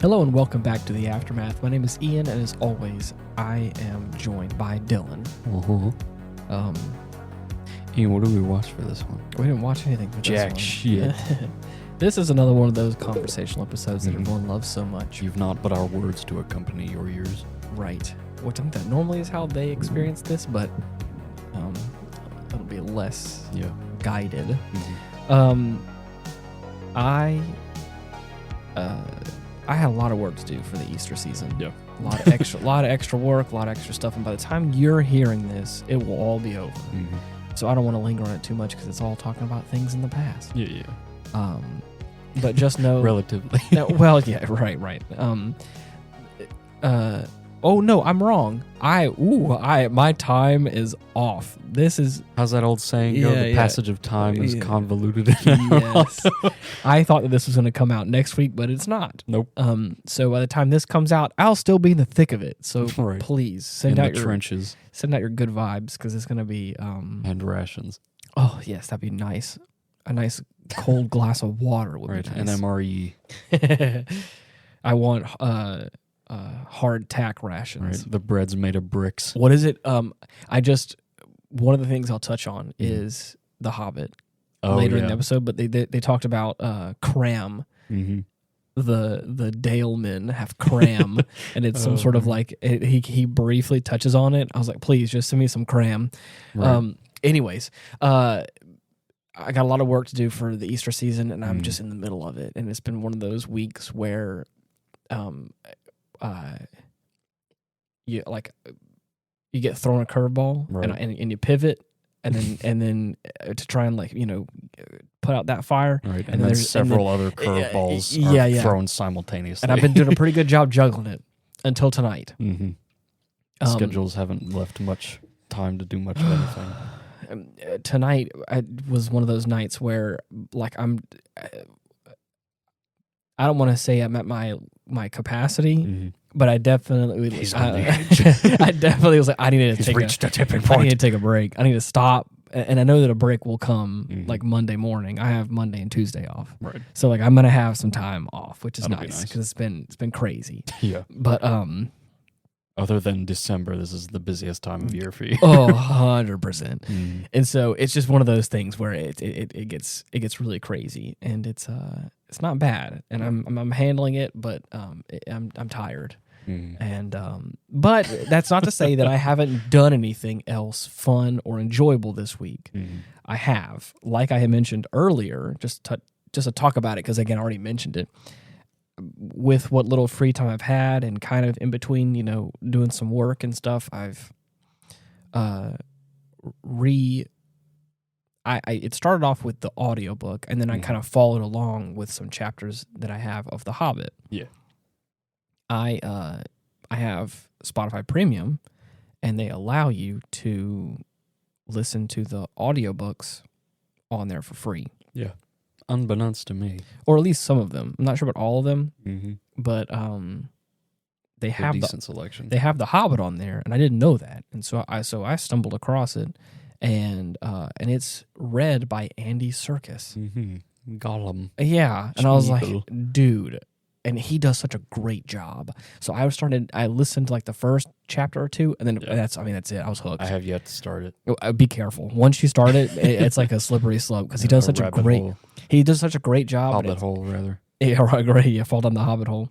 Hello and welcome back to The Aftermath. My name is Ian, and as always, I am joined by Dylan. Ian, what did we watch for this one? We didn't watch anything for this one. Jack shit. This is another one of those conversational episodes that everyone loves so much. You've not but our words to accompany your ears. Right. Which I think that normally is how they experience this, but it'll be less guided. Mm-hmm. I had a lot of work to do for the Easter season. Yeah. A lot of extra work, a lot of extra stuff, and by the time you're hearing this, it will all be over. Mm-hmm. So I don't want to linger on it too much because it's all talking about things in the past. Yeah. But just know Relatively. no, well, yeah, right. Oh no, I'm wrong. My time is off. This is How's that old saying go? The passage of time is convoluted. Yes. I thought that this was going to come out next week, but it's not. Nope. So by the time this comes out, I'll still be in the thick of it. So Right. please send In out the trenches send out your good vibes because it's going to be. and rations. Oh yes, that'd be nice. A nice cold glass of water would Right. be An nice. MRE. I want hard tack rations. Right. The bread's made of bricks. What is it? One of the things I'll touch on is the Hobbit later in the episode, but they talked about Cram. Mm-hmm. The Dale men have Cram, and it's some sort of like he briefly touches on it. I was like, please just send me some Cram. Right. Anyways, I got a lot of work to do for the Easter season, and I'm just in the middle of it, and it's been one of those weeks where, you get thrown a curveball, Right. and you pivot, and then to try and put out that fire. Right. And And then there's- several other curveballs are thrown simultaneously. And I've been doing a pretty good job juggling it until tonight. Mm-hmm. Schedules haven't left much time to do much of anything. Tonight was one of those nights where I don't want to say I'm at my capacity, Mm-hmm. but I definitely He's on the edge. I definitely was like, I need to He's take reached a tipping I need to point. take a break. I need to stop, and I know that a break will come Mhm. like Monday morning. I have Monday and Tuesday off, Right. so I'm gonna have some time off, which is That'll be nice nice. because it's been crazy. Yeah. But Other than December, this is the busiest time of year for you. 100%. Mm. And so it's just one of those things where it gets really crazy, and it's not bad, and I'm handling it, but I'm tired, Mm. and but that's not to say that I haven't done anything else fun or enjoyable this week. Mm. I have, like I had mentioned earlier, just to talk about it because again I already mentioned it. With what little free time I've had, and kind of in between, doing some work and stuff, I've it started off with the audiobook, and then I kind of followed along with some chapters that I have of The Hobbit. Yeah. I have Spotify Premium, and they allow you to listen to the audiobooks on there for free. Yeah. Unbeknownst to me. Or at least some of them. I'm not sure about all of them, Mm-hmm. but they have decent selection. They have The Hobbit on there, and I didn't know that, and so I stumbled across it, and it's read by Andy Serkis. Mm-hmm. Gollum. Yeah, and I was like, Smeagol. dude, and he does such a great job. So I listened to the first chapter or two, and then that's it. I was hooked. I have yet to start it. Be careful. Once you start it, it's like a slippery slope because he does such a great job. Hobbit hole, rather. Yeah, right, great. Yeah, fall down the Hobbit hole.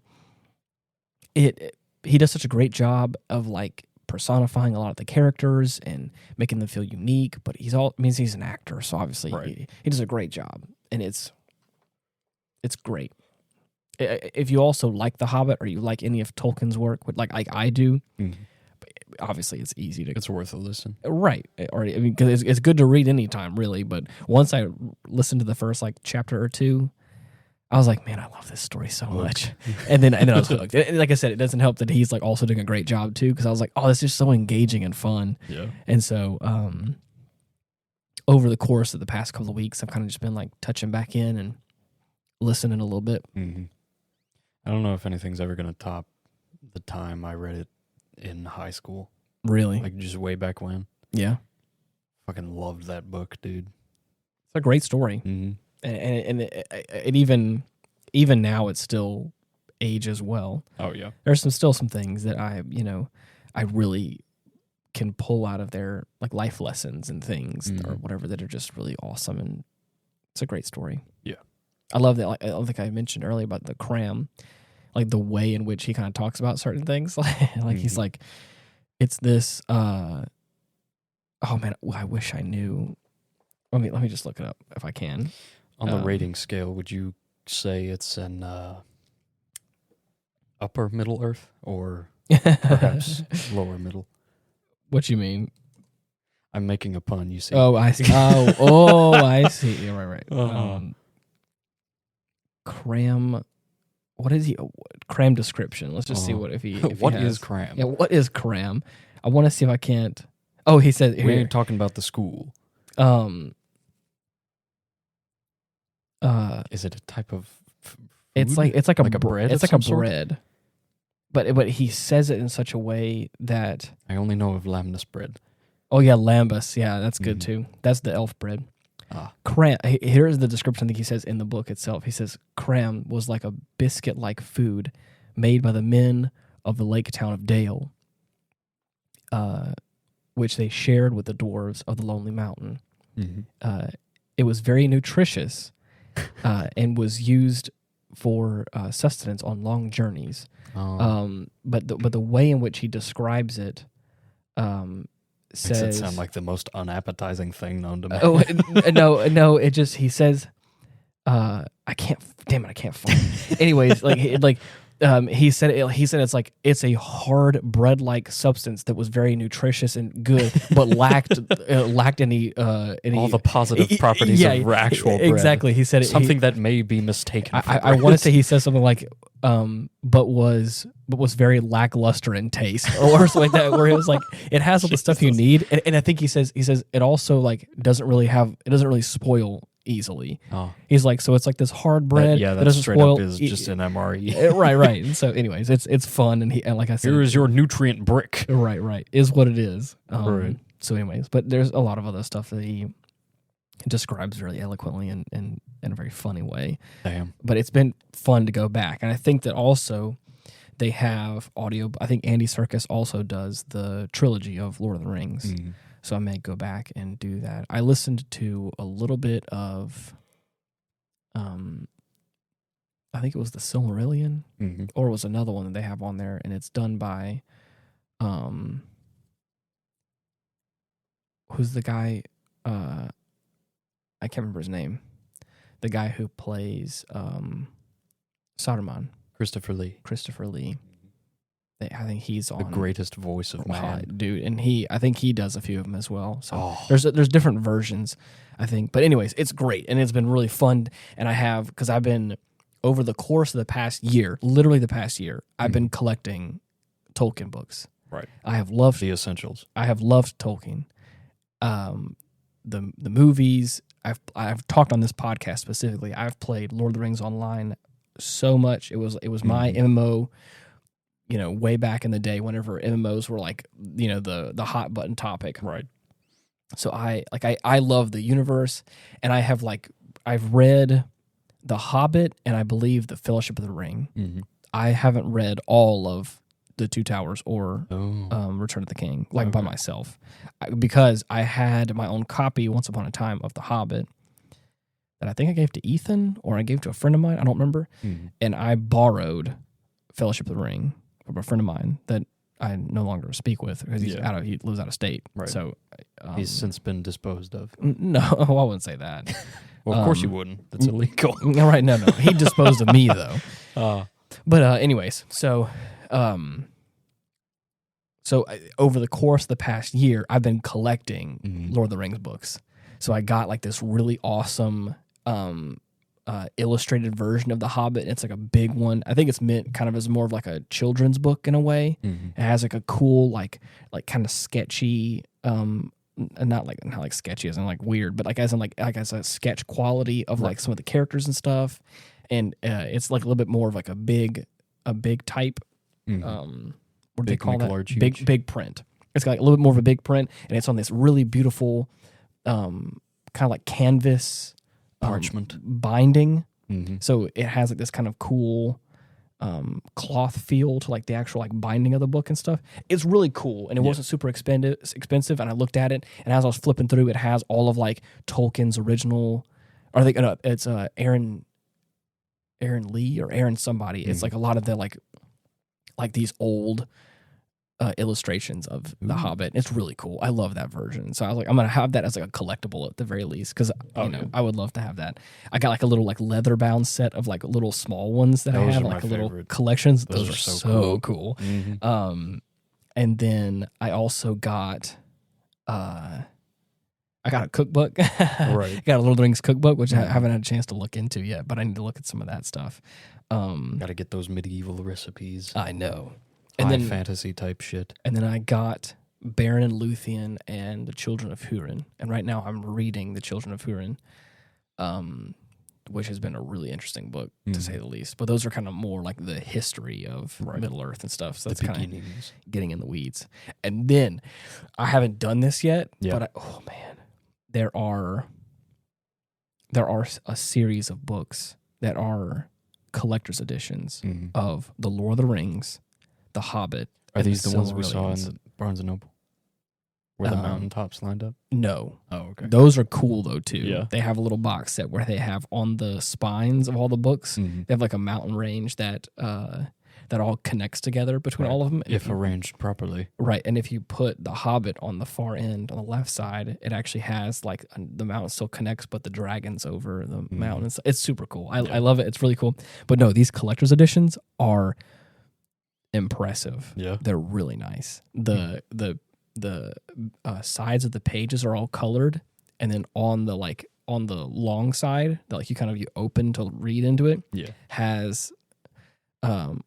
He does such a great job of personifying a lot of the characters and making them feel unique. But he's an actor, so obviously Right. he does a great job, and it's great. If you also like The Hobbit or you like any of Tolkien's work, like I do, obviously it's easy to. It's worth a listen. Right. Because it's good to read anytime, really. But once I listened to the first chapter or two, I was like, man, I love this story so much. And then I was hooked. And like I said, it doesn't help that he's also doing a great job too, because I was like, oh, this is so engaging and fun. Yeah. And so over the course of the past couple of weeks, I've kind of just been touching back in and listening a little bit. Mm-hmm. I don't know if anything's ever going to top the time I read it in high school. Really? Just way back when. Yeah. Fucking loved that book, dude. It's a great story. Mm-hmm. And it even now it's still age as well. Oh yeah. There's still some things that I really can pull out of their like life lessons and things or whatever that are just really awesome, and it's a great story. Yeah. I love that. Like, I think I mentioned earlier about the Cram, like the way in which he kind of talks about certain things. Like he's like, it's this. Oh man, I wish I knew. Let me just look it up if I can. On the rating scale, would you say it's an upper middle Earth or perhaps lower middle? What you mean? I'm making a pun. You see? Oh, I see. Oh, I see. Yeah, right. Cram. What is he? Cram description. Let's just see what if he. What is Cram? Yeah, what is Cram? I want to see if I can't. Oh, he said we ain't talking about the school. Is it a type of? Food? It's like a bread. It's like a bread. But he says it in such a way that I only know of lamnas bread. Oh yeah, lambus. Yeah, that's good too. That's the elf bread. Cram. Here's the description that he says in the book itself. He says Cram was like a biscuit-like food made by the men of the lake town of Dale, which they shared with the dwarves of the Lonely Mountain. It was very nutritious and was used for sustenance on long journeys. But the way in which he describes it says... Makes it sound like the most unappetizing thing known to man. Oh, no, it just, he says, I can't find it. Anyways, he said it's like, it's a hard bread-like substance that was very nutritious and good, but lacked any all the positive properties of actual bread. Exactly. He said something that may be mistaken. I want to say he says something like, but was very lackluster in taste or something like that, where he was like, it has all the stuff you need, and I think he says it also like doesn't really spoil easily. He's like, so it's like this hard bread that doesn't straight spoil. Up is just an MRE. right. And so, anyways, it's fun, and like I said, here is your nutrient brick. Right, is what it is. Right. So, anyways, but there's a lot of other stuff that he describes really eloquently and in a very funny way. Damn. But it's been fun to go back, and I think that also they have audio. I think Andy Serkis also does the trilogy of Lord of the Rings. So I may go back and do that. I listened to a little bit of, I think it was the Silmarillion, or it was another one that they have on there, and it's done by, who's the guy? I can't remember his name. The guy who plays Saruman. Christopher Lee. I think he's on the greatest voice of man, dude, and I think he does a few of them as well. So there's different versions, I think. But anyways, it's great, and it's been really fun. And because I've been over the course of the past year, literally the past year, I've been collecting Tolkien books. Right. I have loved the essentials. I have loved Tolkien. The movies. I've talked on this podcast specifically. I've played Lord of the Rings online so much. It was my MMO. Way back in the day, whenever MMOs were like, the hot button topic. Right. So I love the universe, and I've read The Hobbit and I believe The Fellowship of the Ring. I haven't read all of The Two Towers or Return of the King by myself, because I had my own copy once upon a time of The Hobbit that I think I gave to Ethan or I gave to a friend of mine. I don't remember. And I borrowed Fellowship of the Ring from a friend of mine that I no longer speak with because he lives out of state. Right. So he's since been disposed of. No, I wouldn't say that. Well, of course you wouldn't. That's illegal. Right? No. He disposed of me though. But anyways, so over the course of the past year, I've been collecting Lord of the Rings books. So I got like this really awesome illustrated version of The Hobbit. It's like a big one. I think it's meant kind of as more of like a children's book in a way. It has like a cool, like kind of sketchy, not like sketchy as in like weird, but like as a sketch quality of like some of the characters and stuff. And it's like a little bit more of like a big type. What do they call that? Large, big print. It's got like a little bit more of a big print, and it's on this really beautiful, kind of like canvas parchment binding. So it has like this kind of cool, cloth feel to like the actual like binding of the book and stuff. It's really cool, and it wasn't super expensive. And I looked at it, and as I was flipping through, it has all of like Tolkien's original. Or I think it's Aaron Lee or Aaron somebody. It's like a lot of the like these old illustrations of The Hobbit. It's really cool. I love that version. So I was like, I'm gonna have that as like a collectible at the very least, because I would love to have that. I got like a little like leather bound set of like little small ones that I have, like little collections. Those are so cool. Mm-hmm. And then I also got I got a cookbook. Right. Got a Lord of the Rings cookbook, which I haven't had a chance to look into yet, but I need to look at some of that stuff. Got to get those medieval recipes. I know. And then fantasy type shit. And then I got Beren and Luthien and the Children of Húrin. And right now I'm reading the Children of Húrin, which has been a really interesting book, to say the least. But those are kind of more like the history of Middle Earth and stuff. So that's kind of getting in the weeds. And then I haven't done this yet, but there are a series of books that are collector's editions of The Lord of the Rings, The Hobbit. Are these the ones we saw in the Barnes & Noble? Where the mountaintops lined up? No. Oh, okay. Those are cool, though, too. Yeah. They have a little box set where they have on the spines of all the books, they have like a mountain range that all connects together between all of them. If arranged properly. Right. And if you put The Hobbit on the far end, on the left side, it actually has like the mountain still connects, but the dragons over the mountains. It's super cool. I love it. It's really cool. But no, these collector's editions are impressive. Yeah. They're really nice. The sides of the pages are all colored, and then on the long side that like you open to read into it, has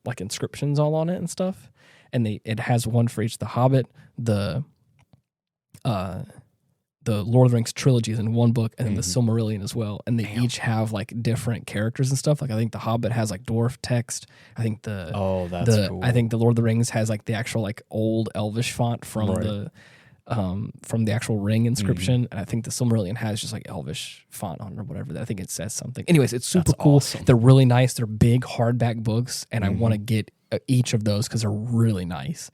like inscriptions all on it and stuff. And it has one for each. The Hobbit, the Lord of the Rings trilogy is in one book, and then the Silmarillion as well. And they each have like different characters and stuff. Like I think the Hobbit has like dwarf text. I think cool. I think the Lord of the Rings has like the actual like old Elvish font from the actual ring inscription. And I think the Silmarillion has just like Elvish font on it or whatever. I think it says something. Anyways, it's super cool. Awesome. They're really nice. They're big hardback books, and I want to get each of those because they're really nice.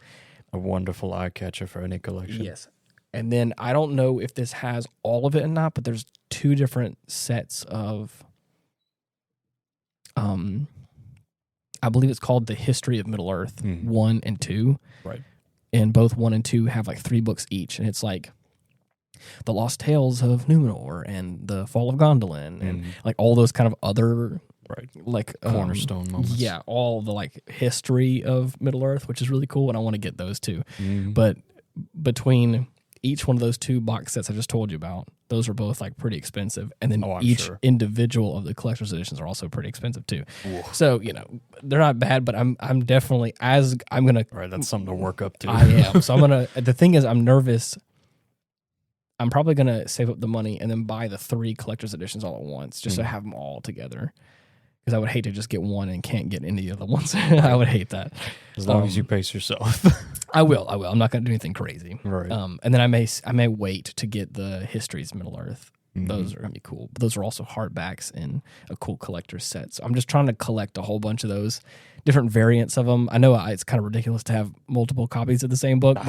A wonderful eye catcher for any collection. Yes. And then I don't know if this has all of it or not, but there's two different sets of, I believe it's called The History of Middle Earth, 1 and 2. Right. And both 1 and 2 have like 3 books each. And it's like The Lost Tales of Númenor and The Fall of Gondolin and like all those kind of other like cornerstone moments. Yeah, all the like history of Middle Earth, which is really cool. And I want to get those too. But between each one of those 2 box sets I just told you about, those are both like pretty expensive. And then each individual of the collector's editions are also pretty expensive too. Ooh. So, they're not bad, but I'm definitely, as I'm going to... Right, that's something to work up to. I am. So I'm going to... The thing is, I'm nervous. I'm probably going to save up the money and then buy the 3 collector's editions all at once, just to have them all together. Because I would hate to just get one and can't get any of the other ones. I would hate that. As long as you pace yourself. I will. I'm not going to do anything crazy. Right. And then I may wait to get the Histories of Middle Earth. Those are going to be cool. But those are also hardbacks in a cool collector's set. So I'm just trying to collect a whole bunch of those different variants of them. I know it's kind of ridiculous to have multiple copies of the same book,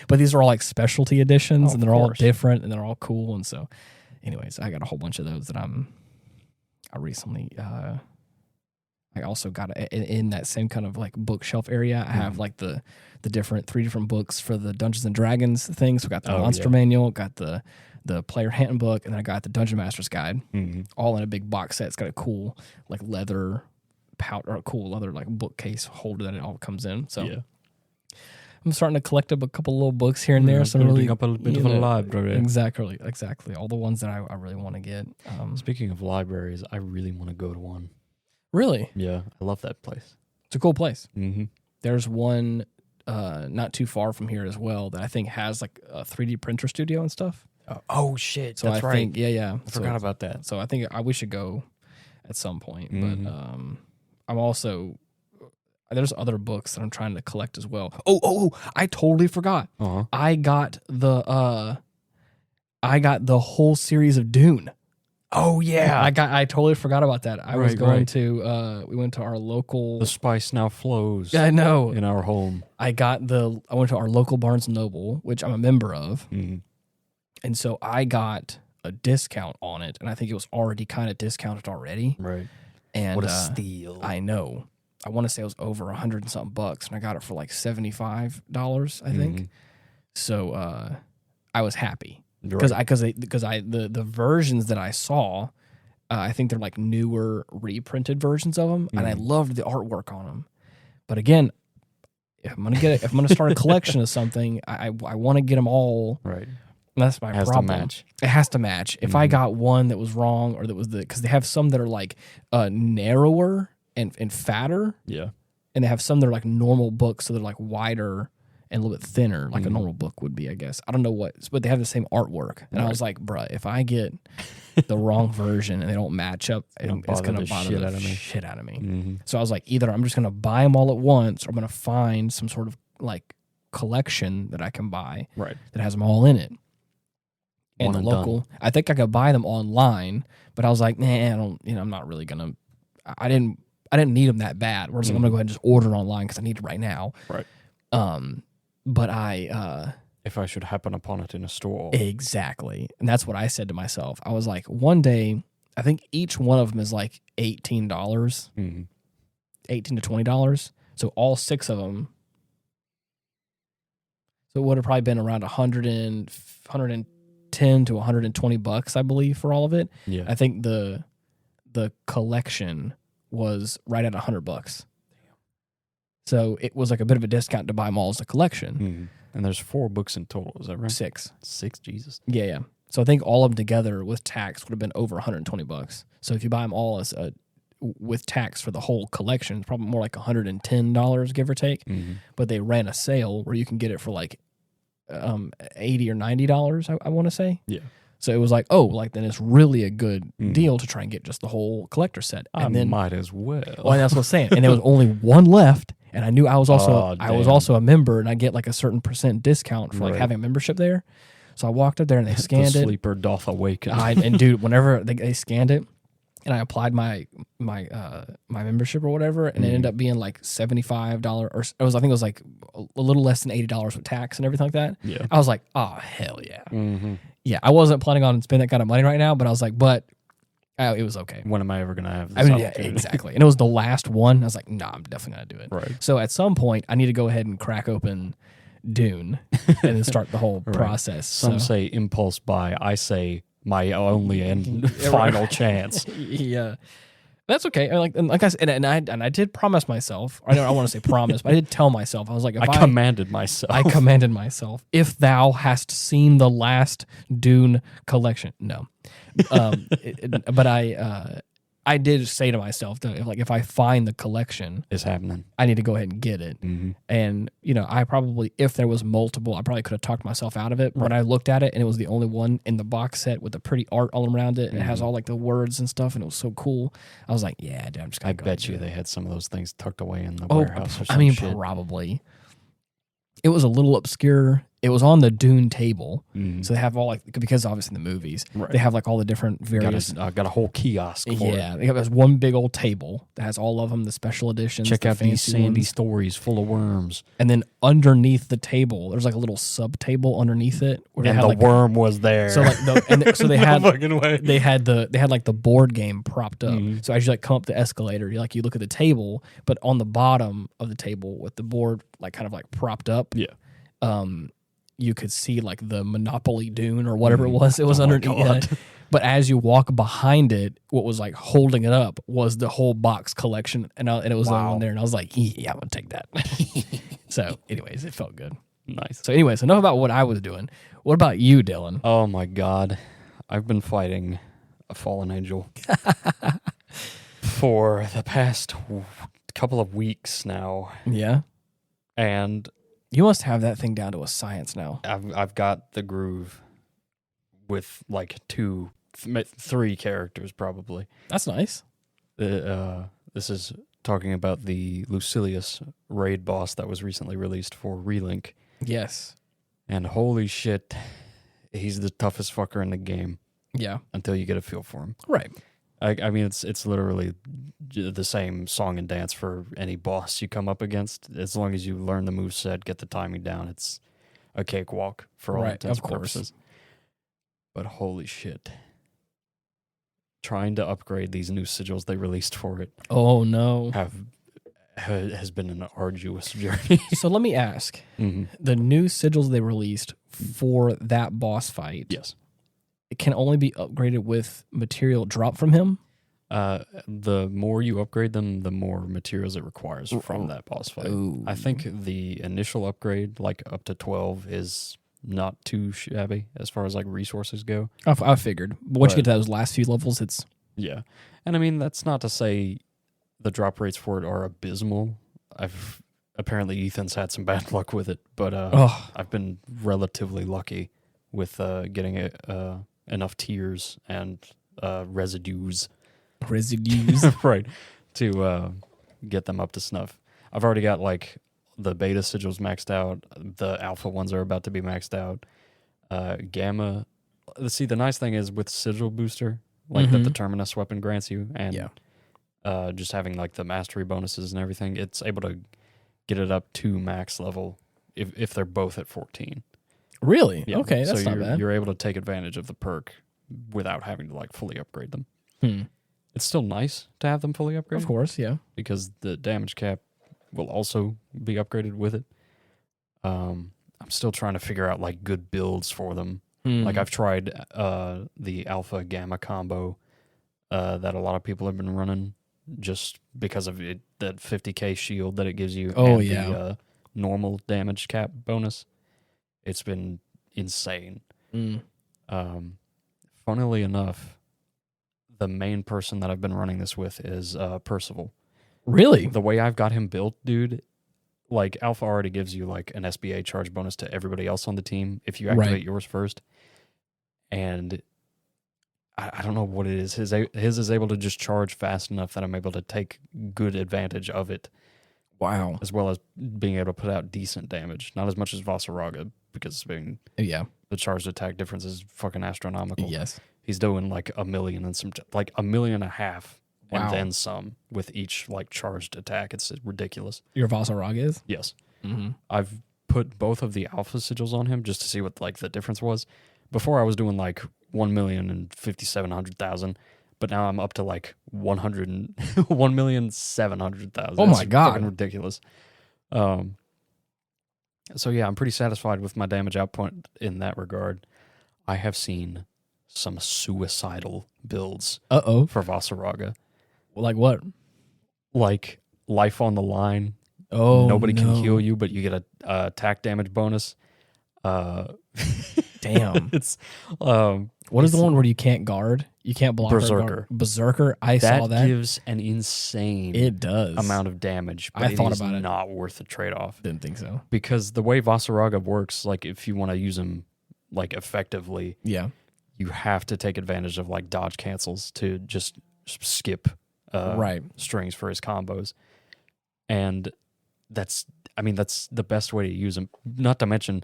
but these are all like specialty editions, and they're all different, and they're all cool. And so, anyways, I got a whole bunch of those that I recently... I also got in that same kind of like bookshelf area. I have like the 3 different books for the Dungeons and Dragons thing. So I got the Monster Manual, got the Player Handbook, and then I got the Dungeon Master's Guide, all in a big box set. It's got a cool like leather pouch or a cool leather like bookcase holder that it all comes in. So I'm starting to collect up a couple little books here and there. So building up a bit of a library. Exactly. All the ones that I really want to get. Speaking of libraries, I really want to go to one. Really? Yeah, I love that place. It's a cool place. There's one not too far from here as well that I think has like a 3D printer studio and stuff. Oh shit! So that's I think, yeah. I forgot about that. So I think we should go at some point. But I'm also there's other books that I'm trying to collect as well. Oh! I totally forgot. I got the whole series of Dune. Oh yeah, I totally forgot about that. I was going right. to we went to our local. The spice now flows. Yeah, I know. In our home. I went to our local Barnes and Noble, which I'm a member of, Mm-hmm. and so I got a discount on it, and I think it was already kind of discounted already. Right. And What a steal! I know. I want to say it was over $100 and something bucks, and I got it for like $75, I think. Mm-hmm. So I was happy Right. because the versions that I saw, I think they're like newer reprinted versions of them, and I loved the artwork on them. But again, if I'm gonna start a collection of something, I want to get them all. Right. That's my problem. To match. It has to match. If I got one that was wrong, or that was because they have some that are like narrower and fatter, Yeah. and they have some that are like normal books, so they're like wider and a little bit thinner, like a normal book would be, I guess. I don't know what, but they have the same artwork. And I was like, bruh, if I get the wrong version and they don't match up, it's going to bother the shit out of me. Mm-hmm. So I was like, either I'm just going to buy them all at once, or I'm going to find some sort of like collection that I can buy that has them all in it. And the local, I think I could buy them online, but I was like, nah, I'm not really going to, I didn't need them that bad. Whereas like, I'm going to go ahead and just order it online because I need it right now. Right. But I if I should happen upon it in a store. Exactly. And that's what I said to myself. I was like, one day, I think each one of them is like $18, $18 to $20. So all 6 of them. So it would have probably been around 110 to $120, I believe, for all of it. Yeah. I think the collection was right at $100. So it was like a bit of a discount to buy them all as a collection. Mm-hmm. And there's 4 books in total, is that right? 6. 6, Jesus. Yeah. So I think all of them together with tax would have been over $120. So if you buy them all as with tax for the whole collection, it's probably more like $110, give or take. Mm-hmm. But they ran a sale where you can get it for like $80 or $90, I want to say. Yeah. So it was like, then it's really a good deal to try and get just the whole collector set. And then might as well. Well, and that's what I'm saying. And there was only one left, and I knew I was also a member, and I get like a certain % discount for like having a membership there. So I walked up there and they scanned the it. Sleeper doth awaken. And dude, whenever they scanned it, and I applied my membership or whatever, and it ended up being like $75, or I think it was like a little less than $80 with tax and everything like that. Yeah. I was like, oh hell yeah. Mm-hmm. Yeah, I wasn't planning on spending that kind of money right now, but I was like, it was okay. When am I ever going to have this yeah, exactly. And it was the last one. I was like, nah, I'm definitely going to do it. Right. So at some point, I need to go ahead and crack open Dune and then start the whole process. Some say impulse buy. I say my only and final chance. Yeah. That's okay. Like I said, and I did promise myself. I don't want to say promise, but I did tell myself. I was like, I commanded myself. I commanded myself. If thou hast seen the last Dune collection, no. But I did say to myself that if I find the collection, it's happening. I need to go ahead and get it. Mm-hmm. And I probably, if there was multiple, I probably could have talked myself out of it. But when I looked at it, and it was the only one in the box set with the pretty art all around it, and it has all like the words and stuff, and it was so cool. I was like, yeah, dude, I'm just gonna. I bet you they had some of those things tucked away in the warehouse or something. I mean, probably. It was a little obscure. It was on the Dune table, so they have all because obviously in the movies they have like all the different various. Got a whole kiosk. They have this one big old table that has all of them, the special editions. Check out these sandy ones. stories full of worms. And then underneath the table, there's like a little sub table underneath it, where the worm was there. So so they had no fucking way. They had like the board game propped up. So as you come up the escalator, you look at the table, but on the bottom of the table with the board kind of propped up. Yeah. You could see the Monopoly Dune or whatever it was. It was underneath. But as you walk behind it, what was holding it up was the whole box collection, and it was on there. And I was like, yeah, I'm gonna take that. So, anyways, it felt good. Nice. So, anyways, enough about what I was doing. What about you, Dylan? Oh my God, I've been fighting a fallen angel for the past couple of weeks now. Yeah, and. You must have that thing down to a science now. I've got the groove with 3 characters probably. That's nice. This is talking about the Lucilius raid boss that was recently released for Relink. Yes. And holy shit, he's the toughest fucker in the game. Yeah. until you get a feel for them. Right. I mean, it's literally the same song and dance for any boss you come up against. As long as you learn the moveset, get the timing down, it's a cakewalk for all intents and purposes. But holy shit. Trying to upgrade these new sigils they released for it. Oh, no. Has been an arduous journey. So let me ask. Mm-hmm. The new sigils they released for that boss fight. Yes. It can only be upgraded with material drop from him? The more you upgrade them, the more materials it requires from that boss fight. Ooh. I think the initial upgrade, like up to 12, is not too shabby as far as like resources go. I figured. But once you get to those last few levels, it's... Yeah. And I mean, that's not to say the drop rates for it are abysmal. Apparently Ethan's had some bad luck with it, but I've been relatively lucky with getting enough tiers and residues right, to get them up to snuff. I've already got like the beta sigils maxed out. The alpha ones are about to be maxed out. Gamma. See, the nice thing is with sigil booster, like that the Terminus weapon grants you, and just having like the mastery bonuses and everything, it's able to get it up to max level if they're both at 14. Really? Yeah. Okay, that's so not bad. You're able to take advantage of the perk without having to like fully upgrade them. It's still nice to have them fully upgraded. Of course, yeah. Because the damage cap will also be upgraded with it. I'm still trying to figure out like good builds for them. Like I've tried the alpha gamma combo that a lot of people have been running just because of it, that 50k shield that it gives you. Oh, and yeah. The normal damage cap bonus. It's been insane. Funnily enough, the main person that I've been running this with is Percival. Really? The way I've got him built, dude, like Alpha already gives you like an SBA charge bonus to everybody else on the team if you activate yours first. And I don't know what it is. His is able to just charge fast enough that I'm able to take good advantage of it. Wow. As well as being able to put out decent damage. Not as much as Vasaraga, because the charged attack difference is fucking astronomical. Yes. He's doing like 1 million and some, like 1.5 million, Wow. and then some with each like charged attack. It's ridiculous. Your Vasaraga is? Yes. I've put both of the alpha sigils on him just to see what like the difference was. Before I was doing like 1,057,000, but now I'm up to like 1,700,000. Oh my God. Fucking ridiculous. So yeah, I'm pretty satisfied with my damage output in that regard. I have seen some suicidal builds for Vasaraga. Like what? Like life on the line. Oh, Nobody can heal you, but you get a attack damage bonus. Damn. It's what is the one where you can't guard? You can't block Berserker. Berserker. I saw that. That gives an insane amount of damage. But I thought it is about it. Not worth the trade-off. Didn't think so. Because the way Vasaraga works, like if you want to use him like effectively, you have to take advantage of like dodge cancels to just skip strings for his combos. And that's the best way to use him. Not to mention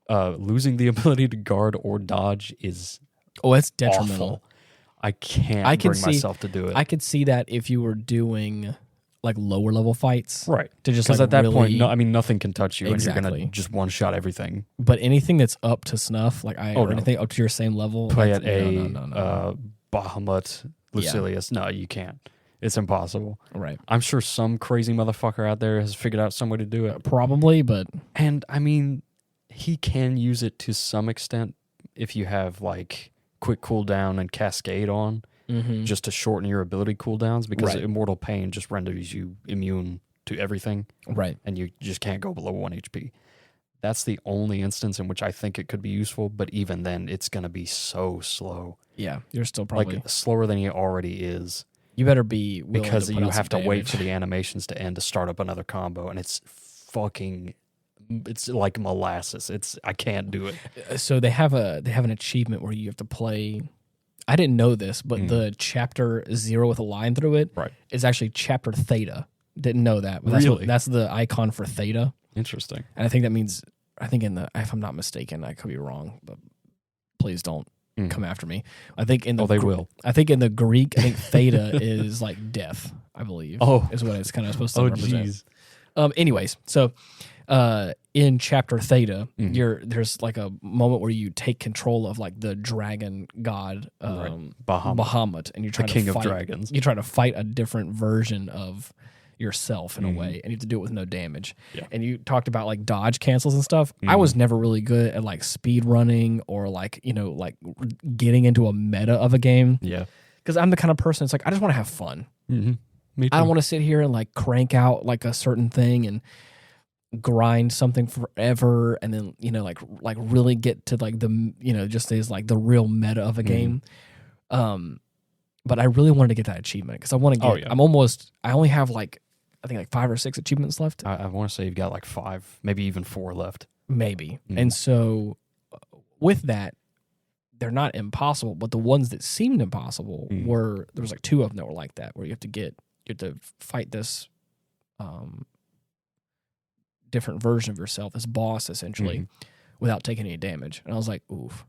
losing the ability to guard or dodge is it's detrimental. Awful. I can't bring myself to do it. I could see that if you were doing like lower level fights, right? To just because like at that really, point, nothing can touch you, and you're gonna just one shot everything. But anything that's up to snuff, like anything up to your same level, play at Bahamut, Lucilius. No, you can't. It's impossible. Right. I'm sure some crazy motherfucker out there has figured out some way to do it. Probably, but and I mean, he can use it to some extent if you have like quick cooldown and cascade on, just to shorten your ability cooldowns, because Immortal Pain just renders you immune to everything. Right. And you just can't go below 1 HP. That's the only instance in which I think it could be useful, but even then, it's going to be so slow. Yeah, you're still probably like slower than he already is. You better be willing because to put you out have to some wait damage. for the animations to end to start up another combo, and it's like molasses. I can't do it. So they have an achievement where you have to play. I didn't know this, but the chapter 0 with a line through it is actually chapter Theta. Didn't know that. But that's the icon for Theta. Interesting. And I think that means, if I'm not mistaken, I could be wrong, but please don't come after me. I think in the they will. I think in the Greek, I think theta is like death, I believe. Is what it's kind of supposed to represent. Geez. Anyways, so in chapter theta, there's like a moment where you take control of like the dragon god Bahamut, and you try the to king fight, of dragons. You try to fight a different version of yourself in a way, and you have to do it with no damage. Yeah. And you talked about like dodge cancels and stuff. I was never really good at like speed running or like like getting into a meta of a game. Yeah, because I'm the kind of person that's like I just want to have fun. Mm-hmm. Me too. I don't want to sit here and like crank out like a certain thing and grind something forever, and then like really get to like the just is like the real meta of a game. But I really wanted to get that achievement because I want to get. I only have like I think like 5 or 6 achievements left. I want to say you've got like 5, maybe even 4 left. Maybe. And so with that, they're not impossible, but the ones that seemed impossible were there was like 2 of them that were like that, where you have to fight this different version of yourself, this boss essentially, without taking any damage. And I was like, oof.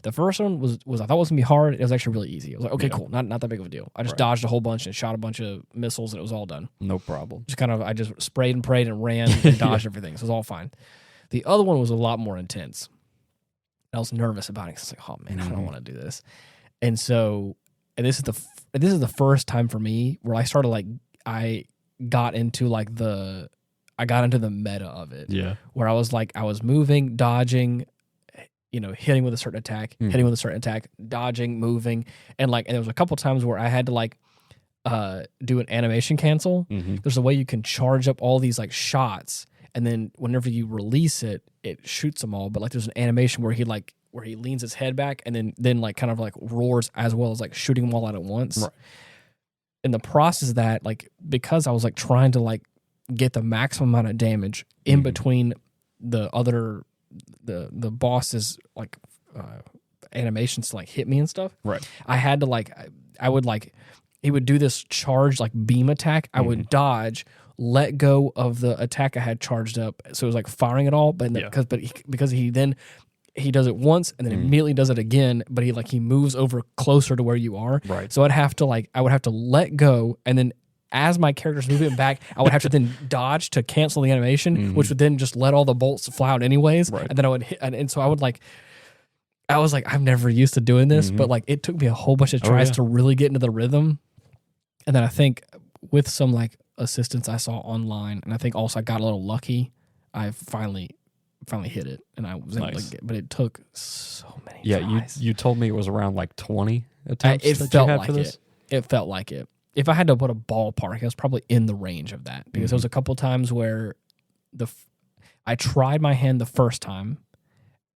The first one was I thought it was gonna be hard. It was actually really easy. I was like, okay, cool, not that big of a deal. I just dodged a whole bunch and shot a bunch of missiles, and it was all done. No problem. I just sprayed and prayed and ran and dodged everything. So it was all fine. The other one was a lot more intense. I was nervous about it because I was like, oh man, I don't want to do this. And so, this is the first time for me where I started I got into the meta of it. Yeah. Where I was moving, dodging, hitting with a certain attack, hitting with a certain attack, dodging, moving, and there was a couple times where I had to do an animation cancel. There's a way you can charge up all these shots, and then whenever you release it, it shoots them all. But there's an animation where he leans his head back and then kind of roars as well as shooting them all out at once. Right. In the process of that, because I was trying to get the maximum amount of damage in between the other the boss's animations to hit me and stuff. Right. I had to he would do this charge beam attack. I would dodge, let go of the attack I had charged up, so it was firing it all. But because he does it once and then immediately does it again, but he moves over closer to where you are. Right. So I would have to let go, and then as my character's moving back, I would have to then dodge to cancel the animation, which would then just let all the bolts fly out anyways. Right. And then I would hit, and so I was I'm never used to doing this, but it took me a whole bunch of tries to really get into the rhythm. And then I think with some assistance I saw online, and I think also I got a little lucky, I finally hit it, and I was able to get, but it took so many tries. You told me it was around 20 attempts It that felt you had like for this? It felt like it. If I had to put a ballpark, I was probably in the range of that, because there was a couple times where I tried my hand the first time,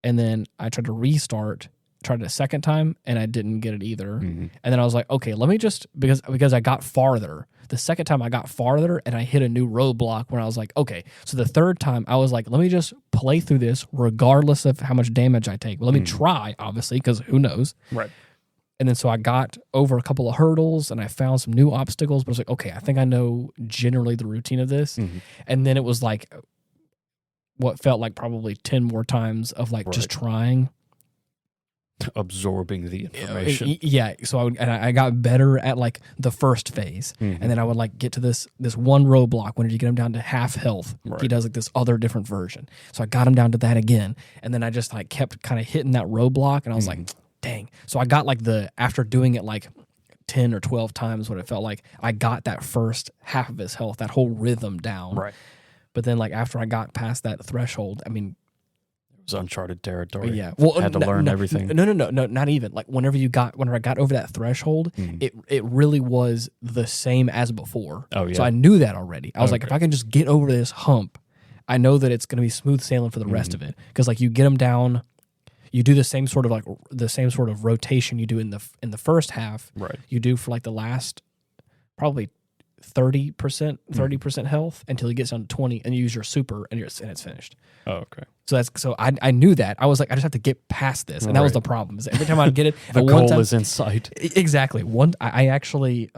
and then I tried to restart, tried it a second time, and I didn't get it either. And then I was like, okay, let me just, because I got farther. The second time I got farther, and I hit a new roadblock when I was like, okay. So the third time I was like, let me just play through this regardless of how much damage I take. Well, let me try, obviously, because who knows? Right. And then so I got over a couple of hurdles, and I found some new obstacles, but I was like, okay, I think I know generally the routine of this. And then it was what felt like probably 10 more times of just trying. Absorbing the information. Yeah. So I got better at the first phase. And then I would get to this one roadblock. When you get him down to half health, he does this other different version. So I got him down to that again. And then I just kept kind of hitting that roadblock, and I was like, dang. So I got after doing it 10 or 12 times, what it felt like, I got that first half of his health, that whole rhythm down. Right. But then after I got past that threshold, I mean, it was uncharted territory. Yeah. Well, had to learn everything. No, not even. Whenever I got over that threshold, it really was the same as before. Oh yeah. So I knew that already. I was like, if I can just get over this hump, I know that it's going to be smooth sailing for the rest of it. Because you get them down, you do the same sort of rotation you do in the first half. Right. You do for the last probably 30% health until it gets down to 20, and you use your super, and it's finished. Oh, okay. So I knew that. I was like, I just have to get past this, and that was the problem. Is every time I'd get it, the goal is in sight. Exactly. I actually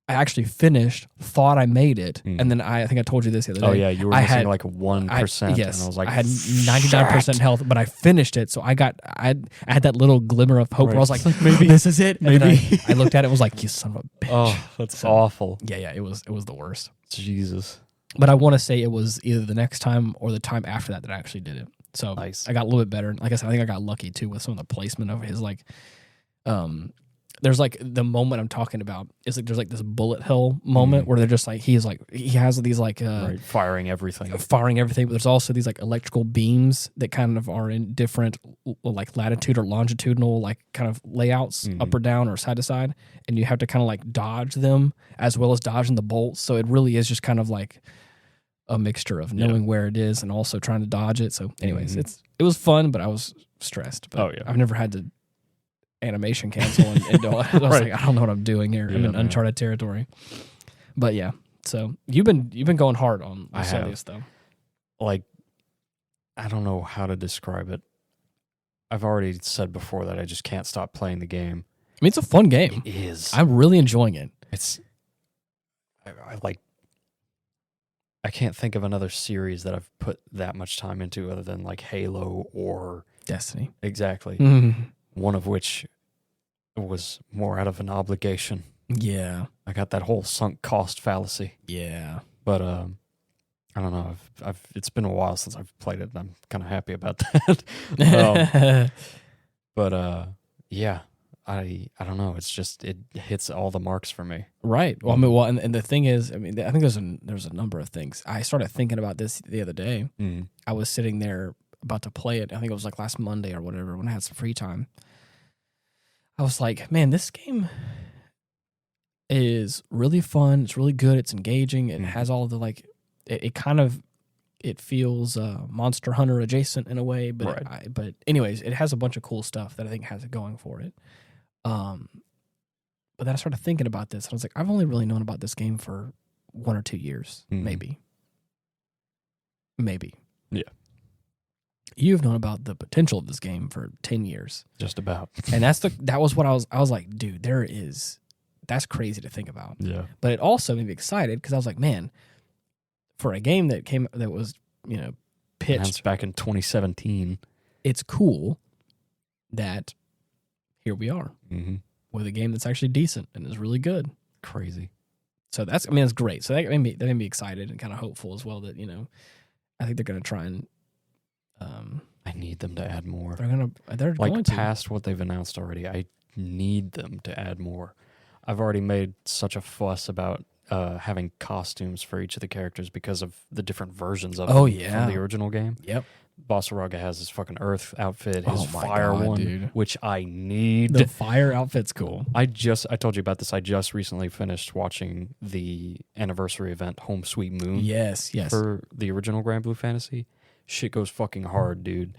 I actually finished, thought I made it, and then I think I told you this the other day. Oh yeah, you were missing like 1%. Yes, and I was like, I had 99% health, but I finished it. So I had that little glimmer of hope where I was like, maybe this is it. Maybe I looked at it and was like, you son of a bitch. Oh, that's awful. Yeah, it was the worst. Jesus. But I want to say it was either the next time or the time after that I actually did it. So nice. I got a little bit better. Like I said, I think I got lucky too with some of the placement of his like, there's like the moment I'm talking about is like there's like this bullet hell moment where they're just like he has these like firing everything, but there's also these like electrical beams that kind of are in different like latitude or longitudinal like kind of layouts up or down or side to side, and you have to kind of like dodge them as well as dodging the bolts. So it really is just kind of like a mixture of knowing where it is and also trying to dodge it. So anyways, it was fun, but I was stressed. But I've never had to animation cancel and I was like, I don't know what I'm doing here. I'm in uncharted territory. But yeah, so you've been going hard on Celius though. Like, I don't know how to describe it. I've already said before that I just can't stop playing the game. I mean, it's a fun game. It is. I'm really enjoying it. I can't think of another series that I've put that much time into other than like Halo or Destiny. Exactly. One of which was more out of an obligation. Yeah. I got that whole sunk cost fallacy. Yeah. But I don't know. It's been a while since I've played it, and I'm kind of happy about that. Yeah. I don't know. It's just it hits all the marks for me. Right. Well, I mean, and the thing is, I mean, I think there's a number of things. I started thinking about this the other day. I was sitting there about to play it. I think it was like last Monday or whatever when I had some free time. I was like, man, this game is really fun. It's really good. It's engaging. It has all of the like. It feels Monster Hunter adjacent in a way, but but anyways, it has a bunch of cool stuff that I think has it going for it. But then I started thinking about this, and I was like, I've only really known about this game for 1 or 2 years, maybe. Yeah. You've known about the potential of this game for 10 years. Just about. And that was what I was like, dude, that's crazy to think about. Yeah. But it also made me excited because I was like, man, for a game that was, pitched announced back in 2017, it's cool that here we are with a game that's actually decent and is really good. Crazy. So that's great. So that made me excited and kind of hopeful as well that, I think they're going to try and I need them to add more. They're going to. Past what they've announced already, I need them to add more. I've already made such a fuss about having costumes for each of the characters because of the different versions of them from the original game. Yep. Bossaraga has his fucking Earth outfit, his fire one, dude. Which I need. The fire outfit's cool. I told you about this. I just recently finished watching the anniversary event, Home Sweet Moon. Yes. For the original Granblue Fantasy. Shit goes fucking hard, dude.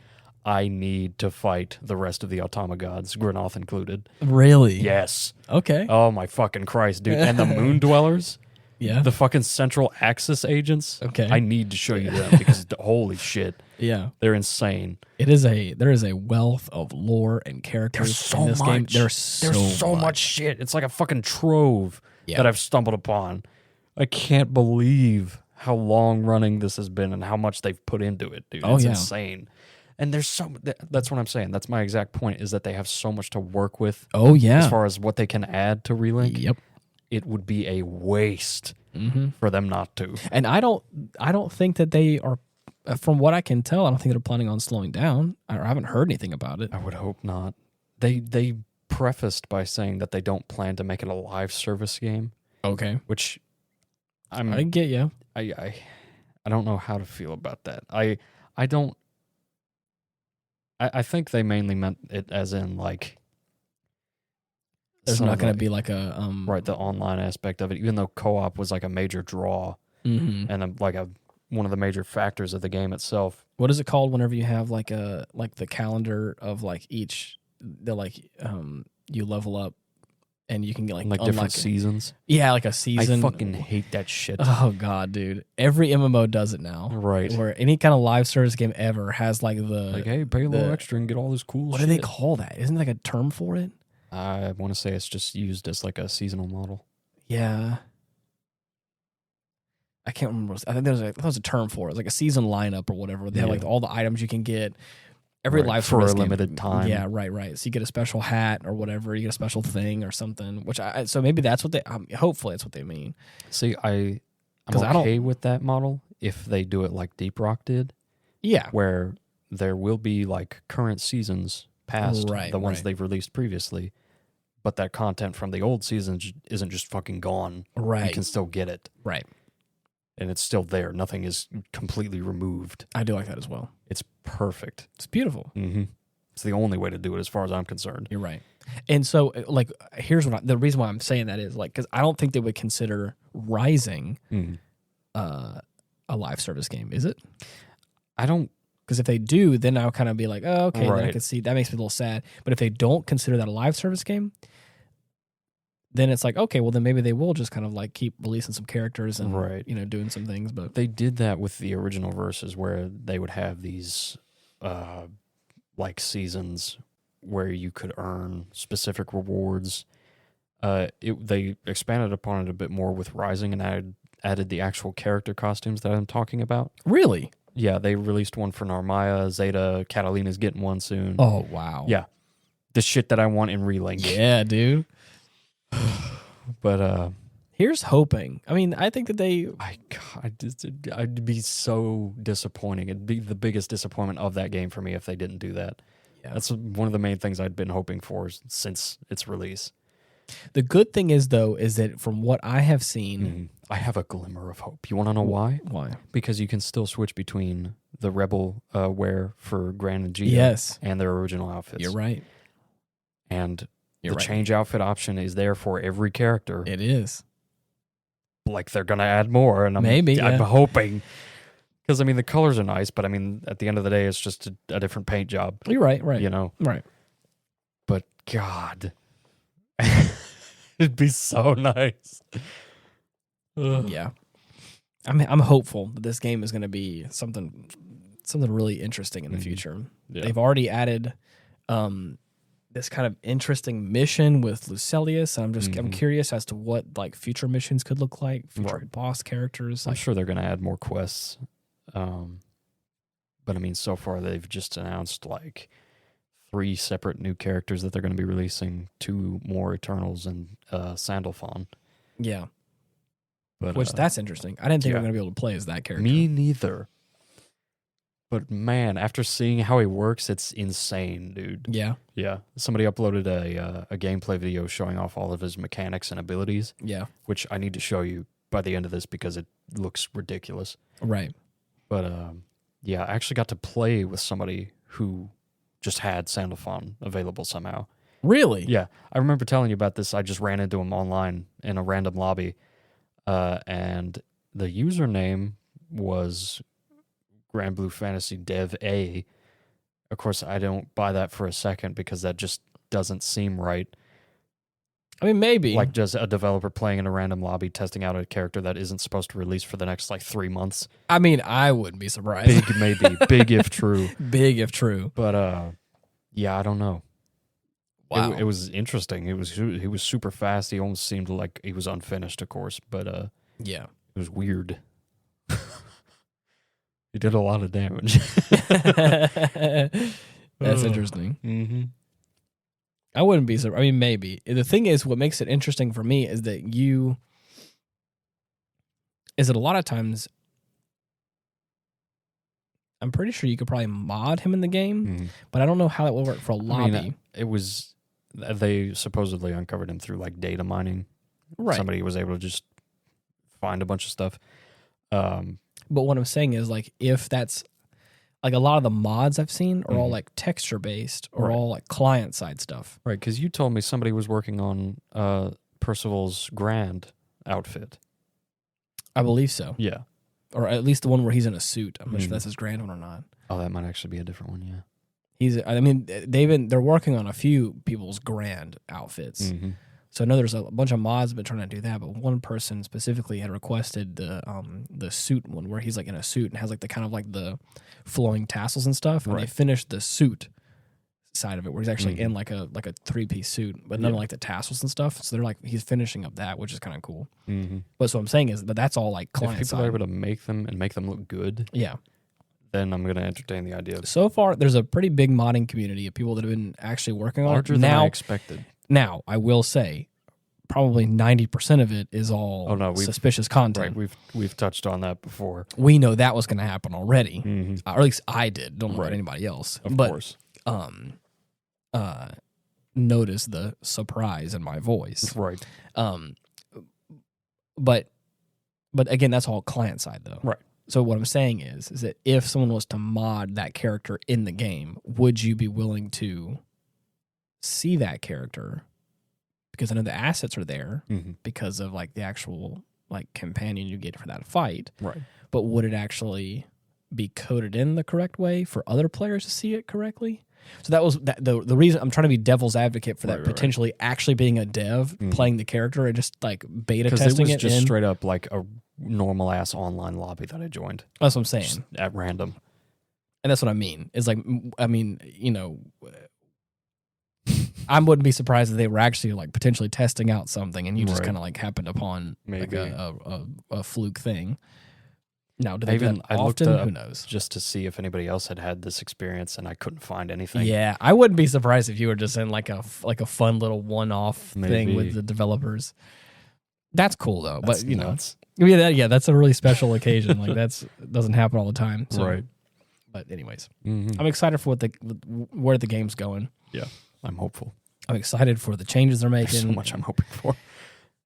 I need to fight the rest of the Automa gods, Granoth included. Really? Yes. Okay. Oh my fucking Christ, dude. And the Moon Dwellers. Yeah. The fucking Central Axis agents. Okay. I need to show you them because holy shit. Yeah. They're insane. There is a wealth of lore and characters in this game. There's so much shit. It's like a fucking trove that I've stumbled upon. I can't believe how long running this has been and how much they've put into it, dude. It's insane. And there's that's what I'm saying. That's my exact point, is that they have so much to work with. Oh, yeah. As far as what they can add to Relink. Yep. It would be a waste for them not to. And I don't think that they are, from what I can tell, I don't think they're planning on slowing down. I haven't heard anything about it. I would hope not. They prefaced by saying that they don't plan to make it a live service game. Okay. Which I get you. I don't know how to feel about that. I think they mainly meant it as in like there's not going to be like a right, the online aspect of it, even though co-op was like a major draw and one of the major factors of the game itself. What is it called whenever you have like the calendar of like you level up and you can get like different seasons? Yeah, like a season. I fucking hate that shit. Oh god, dude. Every MMO does it now. Right. Where any kind of live service game ever has like hey, pay a little extra and get all this cool shit. What do they call that? Isn't there like a term for it? I want to say it's just used as like a seasonal model. Yeah. I can't remember. I think there was a term for it. It was like a season lineup or whatever. They have like all the items you can get. Every live for a service game, limited time. Yeah, right. So you get a special hat or whatever. You get a special thing or something. So maybe that's what they. Hopefully, that's what they mean. See, I'm okay with that model if they do it like Deep Rock did. Yeah, where there will be like current seasons past the ones they've released previously, but that content from the old seasons isn't just fucking gone. Right, you can still get it. Right. And it's still there. Nothing is completely removed. I do like that as well. It's perfect. It's beautiful. Mm-hmm. It's the only way to do it as far as I'm concerned. You're right. And so, like, here's the reason why I'm saying that is, like, because I don't think they would consider Rising a live service game, is it? I don't. Because if they do, then I'll kind of be like, oh, okay, then I can see. That makes me a little sad. But if they don't consider that a live service game, then it's like, okay, well, then maybe they will just kind of like keep releasing some characters and doing some things. But they did that with the original verses where they would have these like seasons where you could earn specific rewards. They expanded upon it a bit more with Rising and added the actual character costumes that I'm talking about. Really? Yeah, they released one for Narmaya, Zeta, Catalina's getting one soon. Oh, wow. Yeah. The shit that I want in Relink. Yeah, dude. But here's hoping. I mean, I think that I'd be so disappointing. It'd be the biggest disappointment of that game for me if they didn't do that. Yeah. That's one of the main things I'd been hoping for since its release. The good thing is, though, is that from what I have seen, I have a glimmer of hope. You want to know why? Why? Because you can still switch between the Rebel wear for Gran and Gita and their original outfits. You're right. And the change outfit option is there for every character. It is. Like they're going to add more, and I'm hoping. Because, I mean, the colors are nice, but, I mean, at the end of the day, it's just a different paint job. You're right. You know? Right. But, God, it'd be so nice. Yeah. I'm hopeful that this game is going to be something really interesting in the future. Yeah. They've already added this kind of interesting mission with Lucilius, and I'm curious as to what like future missions could look like, future boss characters. I'm sure they're going to add more quests. But I mean, so far they've just announced like 3 separate new characters that they're going to be releasing, 2 more Eternals and Sandalphon. Yeah. But, which that's interesting. I didn't think we were going to be able to play as that character. Me neither. But man, after seeing how he works, it's insane, dude. Yeah. Yeah. Somebody uploaded a gameplay video showing off all of his mechanics and abilities. Yeah. Which I need to show you by the end of this because it looks ridiculous. Right. But yeah, I actually got to play with somebody who just had Sandalphon available somehow. Really? Yeah. I remember telling you about this. I just ran into him online in a random lobby. And the username was Granblue Fantasy Dev A. Of course, I don't buy that for a second because that just doesn't seem right. I mean, maybe. Like just a developer playing in a random lobby testing out a character that isn't supposed to release for the next like 3 months. I mean, I wouldn't be surprised. Big maybe. Big if true. Big if true. But yeah, I don't know. Wow. It was interesting. He was super fast. He almost seemed like he was unfinished, of course, but yeah. It was weird. He did a lot of damage. That's interesting. Mm-hmm. I wouldn't be surprised. I mean, maybe. The thing is, what makes it interesting for me is that a lot of times, I'm pretty sure you could probably mod him in the game, but I don't know how that will work for a lobby. I mean, they supposedly uncovered him through like data mining. Right. Somebody was able to just find a bunch of stuff. But what I'm saying is, like, if that's like a lot of the mods I've seen are all like texture based or all like client side stuff. Right. Because you told me somebody was working on Percival's Grand outfit. I believe so. Yeah. Or at least the one where he's in a suit. I'm not sure if that's his Grand one or not. Oh, that might actually be a different one. Yeah. They're working on a few people's Grand outfits. Mm-hmm. So I know there's a bunch of mods that have been trying to do that, but one person specifically had requested the suit one where he's like in a suit and has like the kind of like the flowing tassels and stuff. And they finished the suit side of it, where he's actually in like a 3-piece suit, but none of like the tassels and stuff. So they're like he's finishing up that, which is kind of cool. But so what I'm saying is, but that's all like client If people side. are able to make them and make them look good, then I'm going to entertain the idea. So far, there's a pretty big modding community of people that have been actually working on it. Larger than I expected. Now, I will say, probably 90% of it is all suspicious content. Right, we've touched on that before. We know that was going to happen already, or at least I did. Don't know about anybody else. Of course. Notice the surprise in my voice. Right. But again, that's all client side though. Right. So what I'm saying is that if someone was to mod that character in the game, would you be willing to see that character? Because I know the assets are there because of like the actual like companion you get for that fight. Right. But would it actually be coded in the correct way for other players to see it correctly? So that was the reason I'm trying to be devil's advocate for that, potentially actually being a dev playing the character and just like beta testing it. Because it was just straight up like a normal ass online lobby that I joined. That's what I'm saying. Just at random. And that's what I mean. It's like, I mean, you know, I wouldn't be surprised if they were actually like potentially testing out something and you just kind of like happened upon maybe like a fluke thing. Now, do they do that often? Who knows? Just to see if anybody else had this experience, and I couldn't find anything. Yeah, I wouldn't be surprised if you were just in like a fun little one-off thing with the developers. That's cool though, but you know, that's a really special occasion. Like doesn't happen all the time. So. Right. But anyways, I'm excited for where the game's going. Yeah, I'm hopeful. I'm excited for the changes they're making. There's so much I'm hoping for.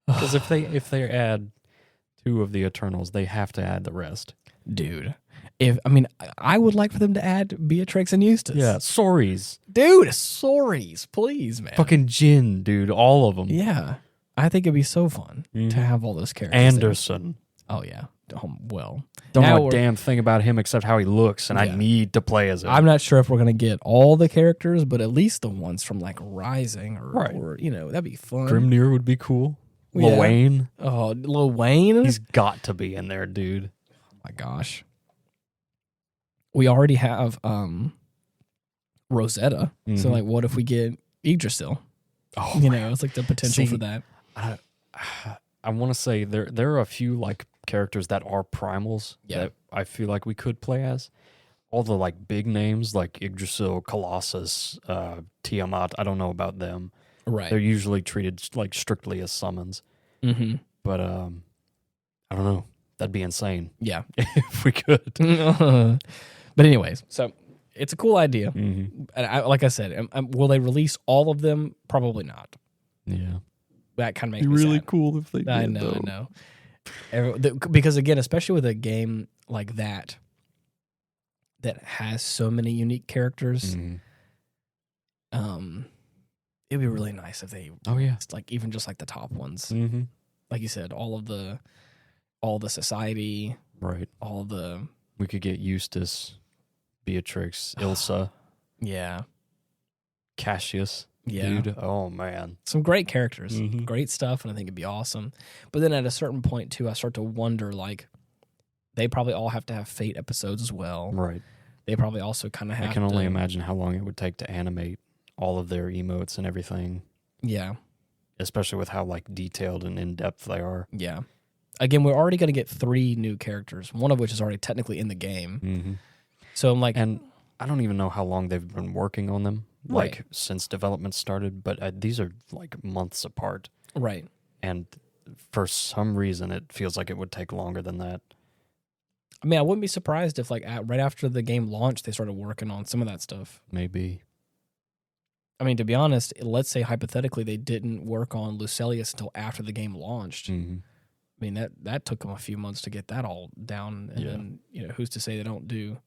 Because if they add 2 of the Eternals, they have to add the rest. Dude, I would like for them to add Beatrix and Eustace. Yeah, Sorries. Dude, Sorries, please, man. Fucking Jin, dude, all of them. Yeah, I think it'd be so fun to have all those characters. Anderson. Oh, yeah. Well, don't know a damn thing about him except how he looks, and I need to play as him. I'm not sure if we're going to get all the characters, but at least the ones from like Rising or you know, that'd be fun. Grimnir would be cool. Lil Wayne. Oh, Lil Wayne? He's got to be in there, dude. Oh my gosh. We already have Rosetta. So like what if we get Yggdrasil? Oh, you know, it's like the potential for that. I want to say there are a few like characters that are primals that I feel like we could play as. All the like big names like Yggdrasil, Colossus, Tiamat, I don't know about them. Right. They're usually treated like strictly as summons. But I don't know. That'd be insane. Yeah. If we could. But anyways, so it's a cool idea. And like I said, will they release all of them? Probably not. Yeah. That kind of makes me really sad. Cool if they did. I know. Because again, especially with a game like that has so many unique characters, it'd be really nice if they like even just like the top ones. Like you said, all the society, right? We could get Eustace, Beatrix, Ilsa, Cassius. Yeah. Dude, oh man. Some great characters, great stuff, and I think it'd be awesome. But then at a certain point too, I start to wonder, like, they probably all have to have Fate episodes as well. Right. They probably also kind of have I can only imagine how long it would take to animate all of their emotes and everything. Yeah. Especially with how like detailed and in-depth they are. Yeah. Again, we're already going to get 3 new characters, one of which is already technically in the game. So I'm like... And I don't even know how long they've been working on them. Like since development started, but these are like months apart. Right. And for some reason, it feels like it would take longer than that. I mean, I wouldn't be surprised if like right after the game launched, they started working on some of that stuff. Maybe. I mean, to be honest, let's say hypothetically they didn't work on Lucilius until after the game launched. I mean, that took them a few months to get that all down. And then, you know, who's to say they don't do...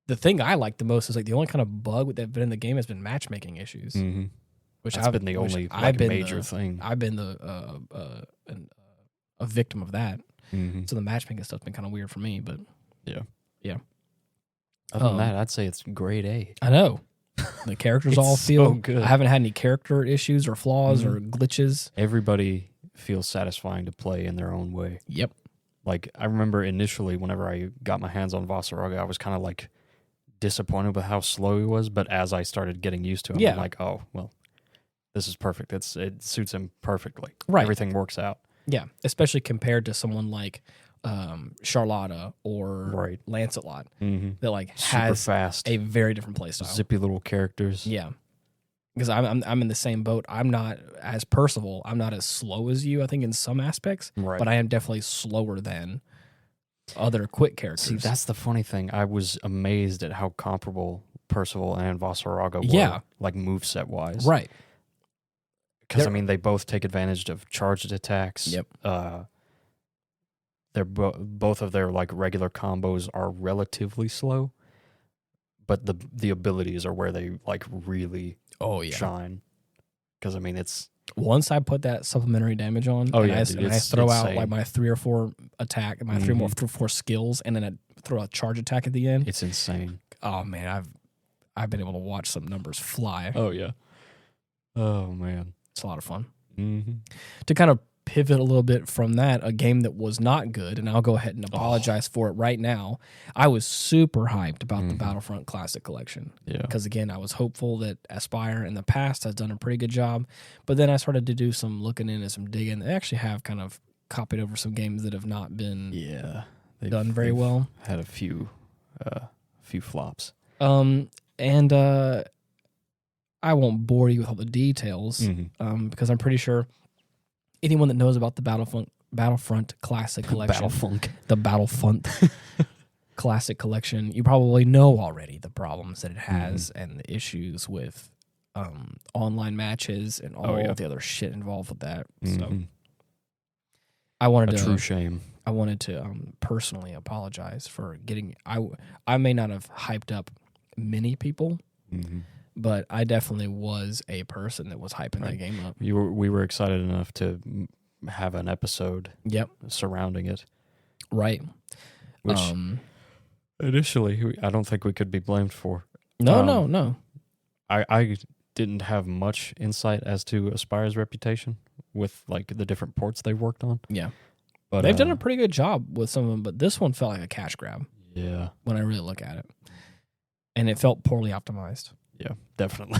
The thing I like the most is like the only kind of bug that's been in the game has been matchmaking issues, which I've been the only major thing. I've been a victim of that. So the matchmaking stuff's been kind of weird for me, but yeah. Other than that, I'd say it's grade A. I know the characters all feel so good. I haven't had any character issues or flaws or glitches. Everybody feels satisfying to play in their own way. Yep. Like I remember initially, whenever I got my hands on Vasaraga, I was kind of like disappointed with how slow he was, but as I started getting used to him, I'm like, oh, well, this is perfect. It suits him perfectly. Right. Everything works out. Yeah, especially compared to someone like Charlotta or Lancelot that like super has fast, a very different playstyle. Zippy little characters. Yeah. Because I'm in the same boat. I'm not as Percival. I'm not as slow as you, I think, in some aspects. Right. But I am definitely slower than other quick characters. See, that's the funny thing. I was amazed at how comparable Percival and Vasaraga were, like moveset wise. Right. Because I mean, they both take advantage of charged attacks. Yep. They're both of their like regular combos are relatively slow, but the abilities are where they like really shine. Because I mean, it's once I put that supplementary damage on, I throw out like my 3 or 4 attack, my 3 or 4 skills, and then I throw a charge attack at the end. It's insane. Oh man, I've been able to watch some numbers fly. Oh yeah. Oh man, it's a lot of fun. Mm-hmm. To kind of pivot a little bit from that, a game that was not good, and I'll go ahead and apologize for it right now. I was super hyped about the Battlefront Classic collection. Yeah. Because again, I was hopeful that Aspyr in the past has done a pretty good job, but then I started to do some looking in and some digging. They actually have kind of copied over some games that have not been done very well. Had a few flops. And I won't bore you with all the details because I'm pretty sure anyone that knows about the Battlefront Classic collection, the Battlefront Classic collection, you probably know already the problems that it has and the issues with online matches and all the other shit involved with that. So I wanted true shame. I wanted to personally apologize for getting. I may not have hyped up many people. But I definitely was a person that was hyping that game up. We were excited enough to have an episode surrounding it. Right. Which initially, I don't think we could be blamed for. No. I didn't have much insight as to Aspyr's reputation with like the different ports they've worked on. Yeah. But they've done a pretty good job with some of them, but this one felt like a cash grab. Yeah. When I really look at it. And it felt poorly optimized. Yeah, definitely.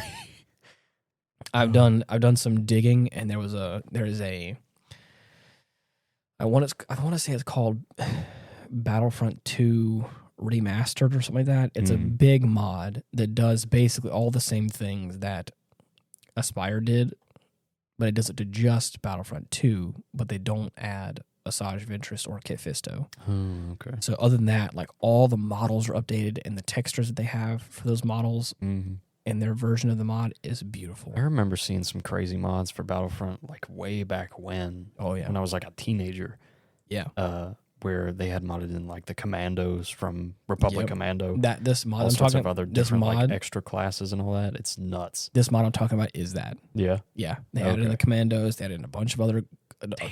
I've done some digging, and there is a I want to say it's called Battlefront 2 Remastered or something like that. It's a big mod that does basically all the same things that Aspyr did, but it does it to just Battlefront 2, but they don't add Asajj Ventress or Kit Fisto. Okay. So other than that, like all the models are updated, and the textures that they have for those models and their version of the mod is beautiful. I remember seeing some crazy mods for Battlefront like way back when. Oh yeah. When I was like a teenager. Yeah. Where they had modded in like the commandos from Republic Commando. This mod all I'm sorts talking of other different like extra classes and all that. It's nuts. This mod I'm talking about is that. Yeah. Yeah. They added in the commandos. They added in a bunch of other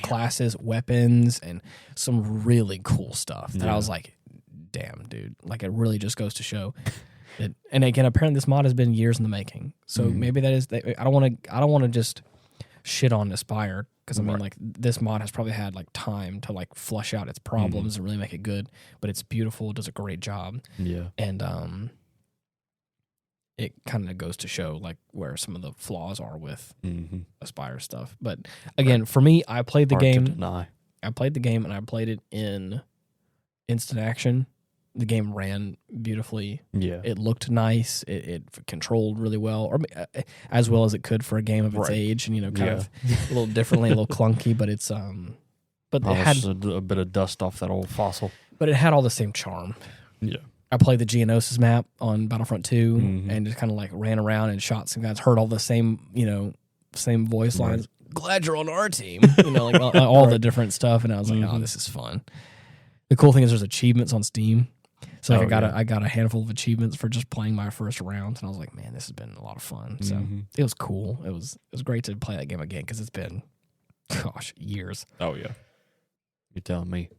classes, weapons, and some really cool stuff that I was like, damn, dude. Like, it really just goes to show that. And again, apparently this mod has been years in the making. So maybe that is, I don't want to just shit on Aspyr, because I mean, like, this mod has probably had like time to like flush out its problems and really make it good. But it's beautiful. It does a great job. Yeah. And it kind of goes to show like where some of the flaws are with Aspyr stuff. But again, for me, I played the game. I played the game and I played it in instant action. The game ran beautifully. Yeah. It looked nice. It controlled really well, or as well as it could for a game of its age, and kind of a little differently, a little clunky. But it's but it had a bit of dust off that old fossil. But it had all the same charm. Yeah. I played the Geonosis map on Battlefront 2 and just kind of like ran around and shot some guys, heard all the same, same voice lines. Glad you're on our team. Like all the different stuff. And I was like, oh, this is fun. The cool thing is there's achievements on Steam. So like I got a handful of achievements for just playing my first rounds. And I was like, man, this has been a lot of fun. So it was cool. It was great to play that game again because it's been, years. Oh, yeah. You're telling me.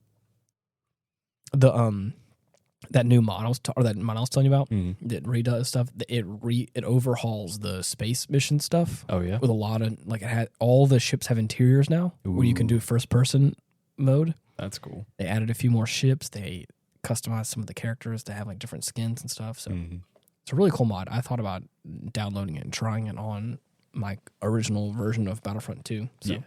That new mod that mod I was telling you about that redoes stuff. It overhauls the space mission stuff. Oh yeah, with a lot of like all the ships have interiors now where you can do first person mode. That's cool. They added a few more ships. They customize some of the characters to have like different skins and stuff. So it's a really cool mod. I thought about downloading it and trying it on my original version of Battlefront 2. So. Yeah.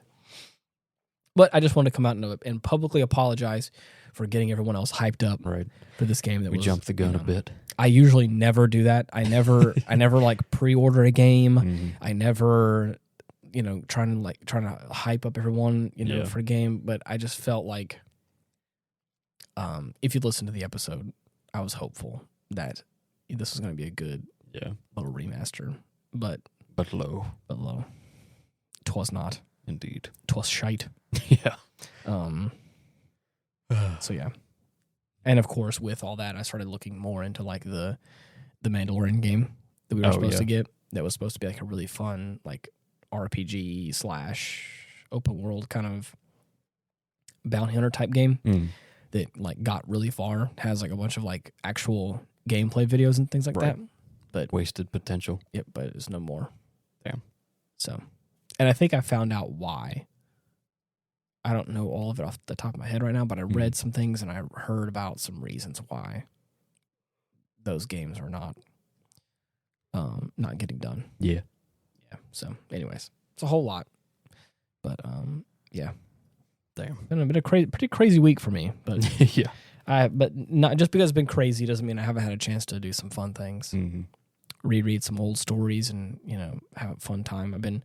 But I just wanted to come out and publicly apologize for getting everyone else hyped up for this game. We jumped the gun a bit. I usually never do that. I never like pre-order a game. I never, trying to hype up everyone, for a game. But I just felt like, if you listen to the episode, I was hopeful that this was going to be a good little remaster. But low. 'Twas not. Indeed. 'Twas shite. Yeah. So yeah. And of course, with all that, I started looking more into like the Mandalorian game that we were supposed to get. That was supposed to be like a really fun like RPG / open world kind of bounty hunter type game that like got really far. Has like a bunch of like actual gameplay videos and things like that. But wasted potential. Yep, but it's no more. Damn. So, and I think I found out why. I don't know all of it off the top of my head right now, but I read some things and I heard about some reasons why those games are not getting done. Yeah. Yeah. So, anyways, it's a whole lot, but yeah. Damn. Been a pretty crazy week for me, but yeah. But not just because it's been crazy doesn't mean I haven't had a chance to do some fun things. Reread some old stories and have a fun time. I've been.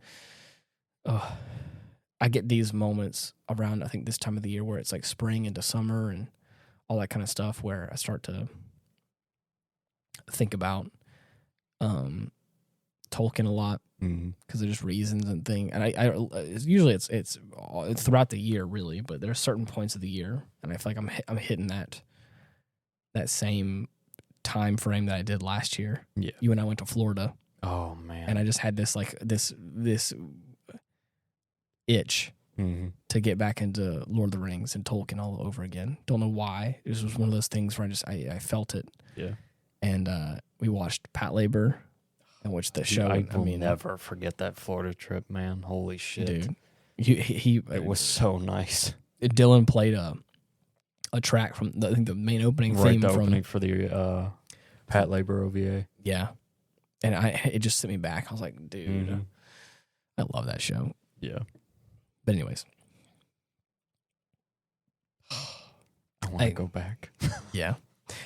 I get these moments around, I think, this time of the year where it's like spring into summer and all that kind of stuff where I start to think about Tolkien a lot because of just reasons and things. And usually it's throughout the year, really, but there are certain points of the year, and I feel like I'm hitting that same time frame that I did last year. Yeah. You and I went to Florida. Oh, man. And I just had this itch to get back into Lord of the Rings and Tolkien all over again. Don't know why. This was one of those things where I felt it. Yeah. And we watched Pat Labor, in which the show. I will never forget that Florida trip, man. Holy shit, dude! It was so nice. Dylan played a track from I think the main opening theme opening for the Pat Labor OVA. Yeah, and it just sent me back. I was like, dude, I love that show. Yeah. But anyways, I want to go back. Yeah.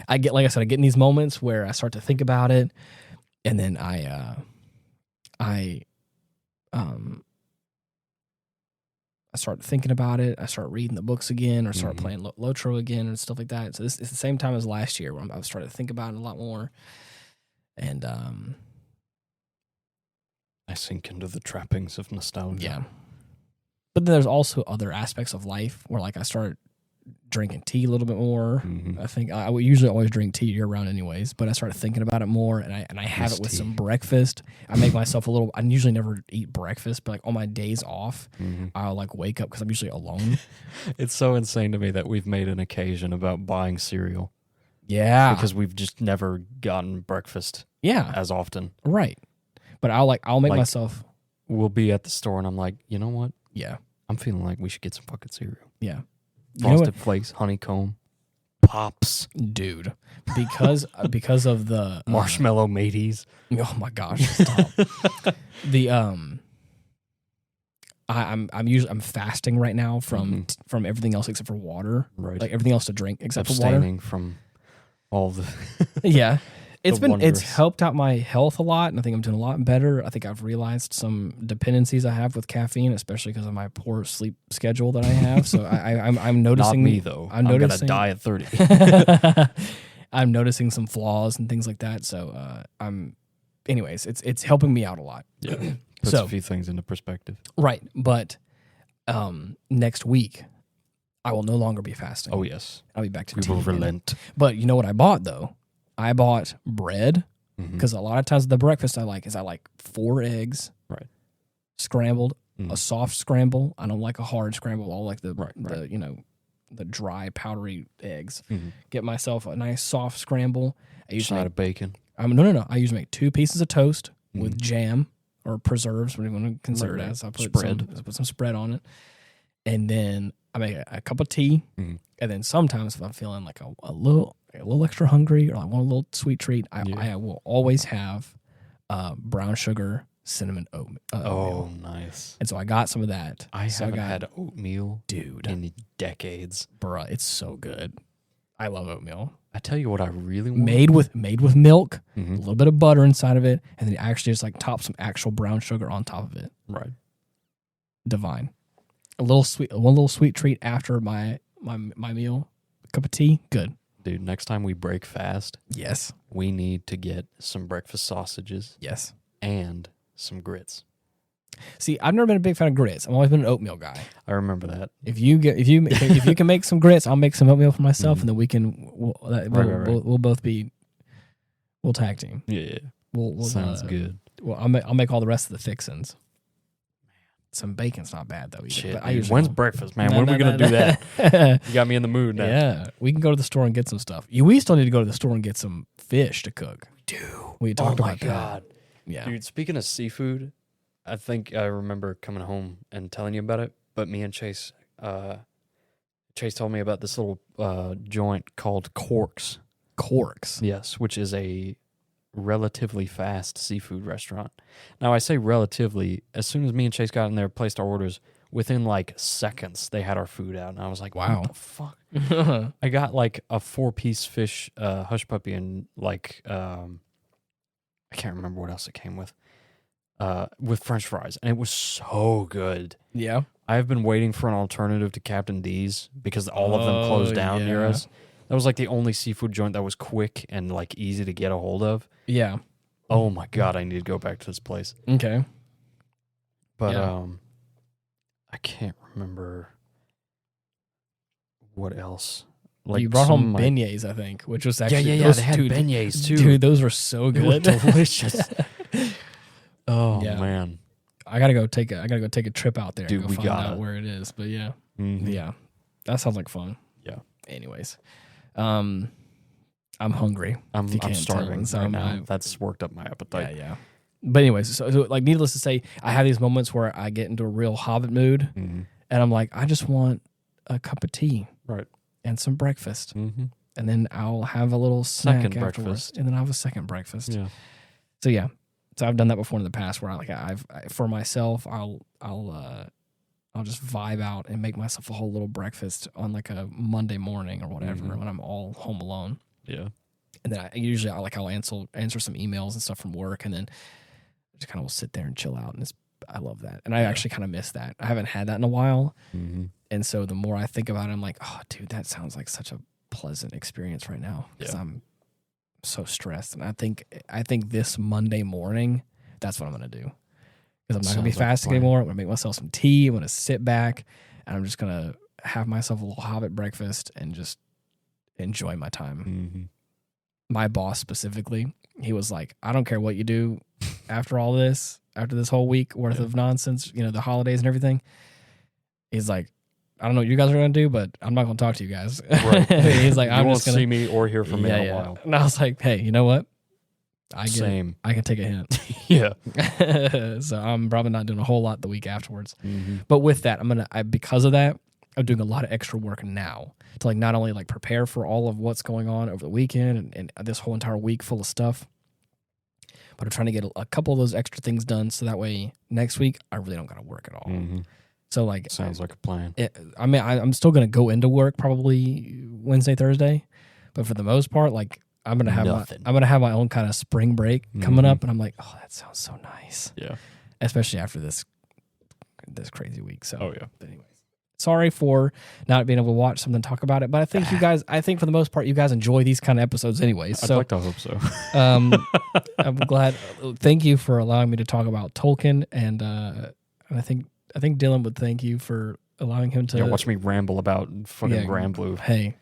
I get in these moments where I start to think about it, and then I start thinking about it. I start reading the books again, or start playing Lotro again, and stuff like that. So it's the same time as last year where I've started to think about it a lot more, and I sink into the trappings of nostalgia. Yeah. But then there's also other aspects of life where like I start drinking tea a little bit more. I think I would usually always drink tea year round anyways, but I started thinking about it more, and I have it with some breakfast. I make myself I usually never eat breakfast, but like on my days off, I'll like wake up because I'm usually alone. It's so insane to me that we've made an occasion about buying cereal. Yeah. Because we've just never gotten breakfast as often. Right. But I'll make myself. We'll be at the store and I'm like, you know what? Yeah. I'm feeling like we should get some fucking cereal. Yeah. Frosted Flakes, honeycomb, Pops. Dude. Because of the marshmallow mateys. Oh my gosh. Stop. I'm fasting right now from everything else except for water. Right. Like everything else to drink except for water. Abstaining from all the Yeah. It's helped out my health a lot, and I think I'm doing a lot better. I think I've realized some dependencies I have with caffeine, especially because of my poor sleep schedule that I have. So I'm noticing. Not me though. I'm gonna die at 30. I'm noticing some flaws and things like that. So anyways, it's helping me out a lot. Yeah, puts a few things into perspective. Right, but next week I will no longer be fasting. Oh yes, I'll be back to tea. We will relent. But you know what I bought though? I bought bread because a lot of times the breakfast I like 4 eggs, right, scrambled, a soft scramble. I don't like a hard scramble. I like the the dry powdery eggs. Get myself a nice soft scramble. I use side of bacon. No. I usually make 2 pieces of toast with jam or preserves, whatever you want to consider it as. I put some spread on it, and then I make a cup of tea, and then sometimes if I'm feeling like a little extra hungry or I want a little sweet treat, I will always have brown sugar cinnamon oatmeal. Oh, nice. And so I got some of that. I haven't had oatmeal, dude, in decades. Bruh, it's so good. I love oatmeal. I tell you what I really want. Made with milk, a little bit of butter inside of it, and then actually just like top some actual brown sugar on top of it. Right. Divine. One little sweet treat after my meal. A cup of tea, good. Dude, next time we break fast, yes, we need to get some breakfast sausages. Yes. And some grits. See, I've never been a big fan of grits. I've always been an oatmeal guy. I remember that. If you can make some grits, I'll make some oatmeal for myself, and then we'll both be we'll tag team. Yeah, we'll sounds good. Well, I'll make all the rest of the fixins. Some bacon's not bad though. Either, shit, but when's breakfast, man? When are we gonna do that? You got me in the mood now. Yeah, we can go to the store and get some stuff. We still need to go to the store and get some fish to cook. We do. We talked about that. Oh my god. Yeah, dude. Speaking of seafood, I think I remember coming home and telling you about it. But me and Chase told me about this little joint called Corks. Corks. Yes, which is a relatively fast seafood restaurant. Now, I say relatively. As soon as me and Chase got in there, placed our orders, within like seconds, they had our food out. And I was like, wow. What the fuck? I got like a 4-piece fish hush puppy and like... I can't remember what else it came with French fries, and it was so good. Yeah. I've been waiting for an alternative to Captain D's because all of them closed down near us. That was like the only seafood joint that was quick and like easy to get a hold of. Yeah. Oh my god, I need to go back to this place. Okay. But I can't remember what else. Like you brought home beignets, I think, which was actually they had beignets too. Dude, those were so good, delicious. Oh man, I gotta go take a trip out there. Dude, and go find out where it is. But yeah, that sounds like fun. Yeah. Anyways, I'm hungry. I'm starving right now. That's worked up my appetite. Yeah. But anyways, so like needless to say, I have these moments where I get into a real Hobbit mood, and I'm like, I just want a cup of tea. Right. And some breakfast, and then I'll have a little snack afterwards, and then I'll have a second breakfast. Yeah. So I've done that before in the past, where for myself, I'll just vibe out and make myself a whole little breakfast on like a Monday morning or whatever when I'm all home alone. Yeah. And then I'll answer some emails and stuff from work, and then just kind of will sit there and chill out, and I love that, and I actually kind of miss that. I haven't had that in a while. And so the more I think about it, I'm like, oh, dude, that sounds like such a pleasant experience right now because I'm so stressed. And I think this Monday morning, that's what I'm going to do because I'm not going to be fasting anymore. I'm going to make myself some tea. I'm going to sit back and I'm just going to have myself a little Hobbit breakfast and just enjoy my time. My boss specifically, he was like, I don't care what you do after this whole week worth of nonsense, the holidays and everything. He's like, I don't know what you guys are going to do, but I'm not going to talk to you guys. Right. He's like, I'm just going to see me or hear from me in a while. And I was like, hey, you know what? Same. I can take a hint. Yeah. So I'm probably not doing a whole lot the week afterwards. But with that, because of that, I'm doing a lot of extra work now to like not only like prepare for all of what's going on over the weekend and this whole entire week full of stuff, but I'm trying to get a couple of those extra things done so that way next week I really don't got to work at all. So like sounds like a plan. I'm still gonna go into work probably Wednesday, Thursday, but for the most part, like I'm gonna have my own kind of spring break coming up, and I'm like, oh, that sounds so nice. Yeah, especially after this crazy week. So, But anyways, sorry for not being able to watch something, talk about it, but I think for the most part, you guys enjoy these kind of episodes anyways. I'd like to hope so. I'm glad. Thank you for allowing me to talk about Tolkien, and I think Dylan would thank you for allowing him to watch me ramble about fucking Granblue. Hey,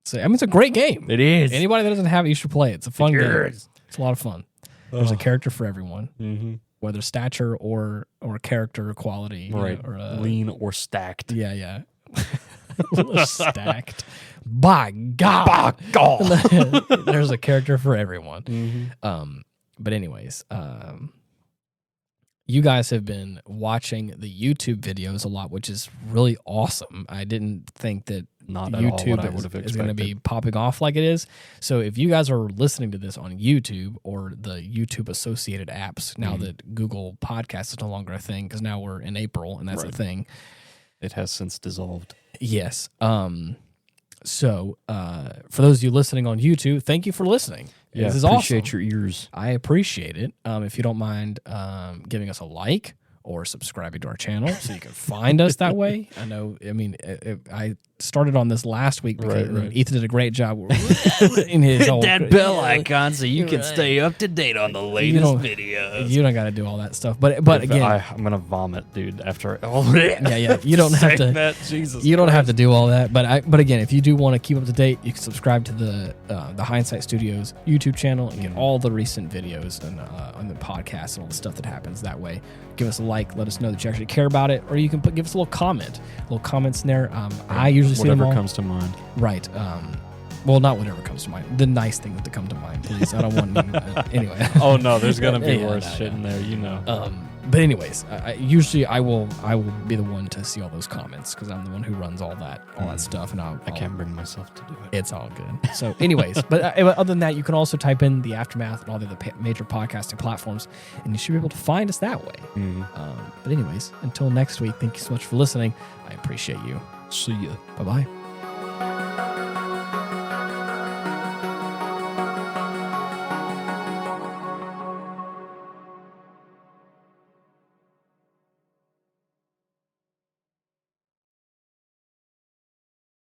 so it's a great game. It is. Anybody that doesn't have it, you should play it. It's a fun game. It's a lot of fun. There's a character for everyone, whether stature or character quality, right? Or lean or stacked. Yeah. Stacked. By God. There's a character for everyone. But anyways, you guys have been watching the YouTube videos a lot, which is really awesome. I didn't think that not at all what I would have is going to be popping off like it is. So if you guys are listening to this on YouTube or the YouTube associated apps, now that Google Podcast is no longer a thing, because now we're in April and that's a thing. It has since dissolved. Yes. So for those of you listening on YouTube, thank you for listening. Yeah, this is appreciate awesome. your ears. I appreciate it. If you don't mind giving us a like or subscribing to our channel so you can find us that way. I know, I mean, I started on this last week because Ethan did a great job in his Hit that bell icon so you can stay up to date on the latest videos. You don't got to do all that stuff. But again, I'm going to vomit, dude, after all Yeah, you don't have to. That, Jesus you don't have to do all that. But again, if you do want to keep up to date, you can subscribe to the Hindsight Studios YouTube channel and get all the recent videos and on the podcast and all the stuff that happens that way. Give us a like, let us know that you actually care about it, or you can give us a little comment. Little comments in there. I usually see them all. Whatever comes to mind. Right. Well, not whatever comes to mind. The nice things that come to mind, please. I don't want anyway. Oh no, there's gonna be worse shit in there, you know. But anyways, usually I will be the one to see all those comments because I'm the one who runs all that stuff, and I can't bring myself to do it. It's all good. So, anyways, but other than that, you can also type in the Aftermath and all the other major podcasting platforms, and you should be able to find us that way. But anyways, until next week, thank you so much for listening. I appreciate you. See ya. Bye bye.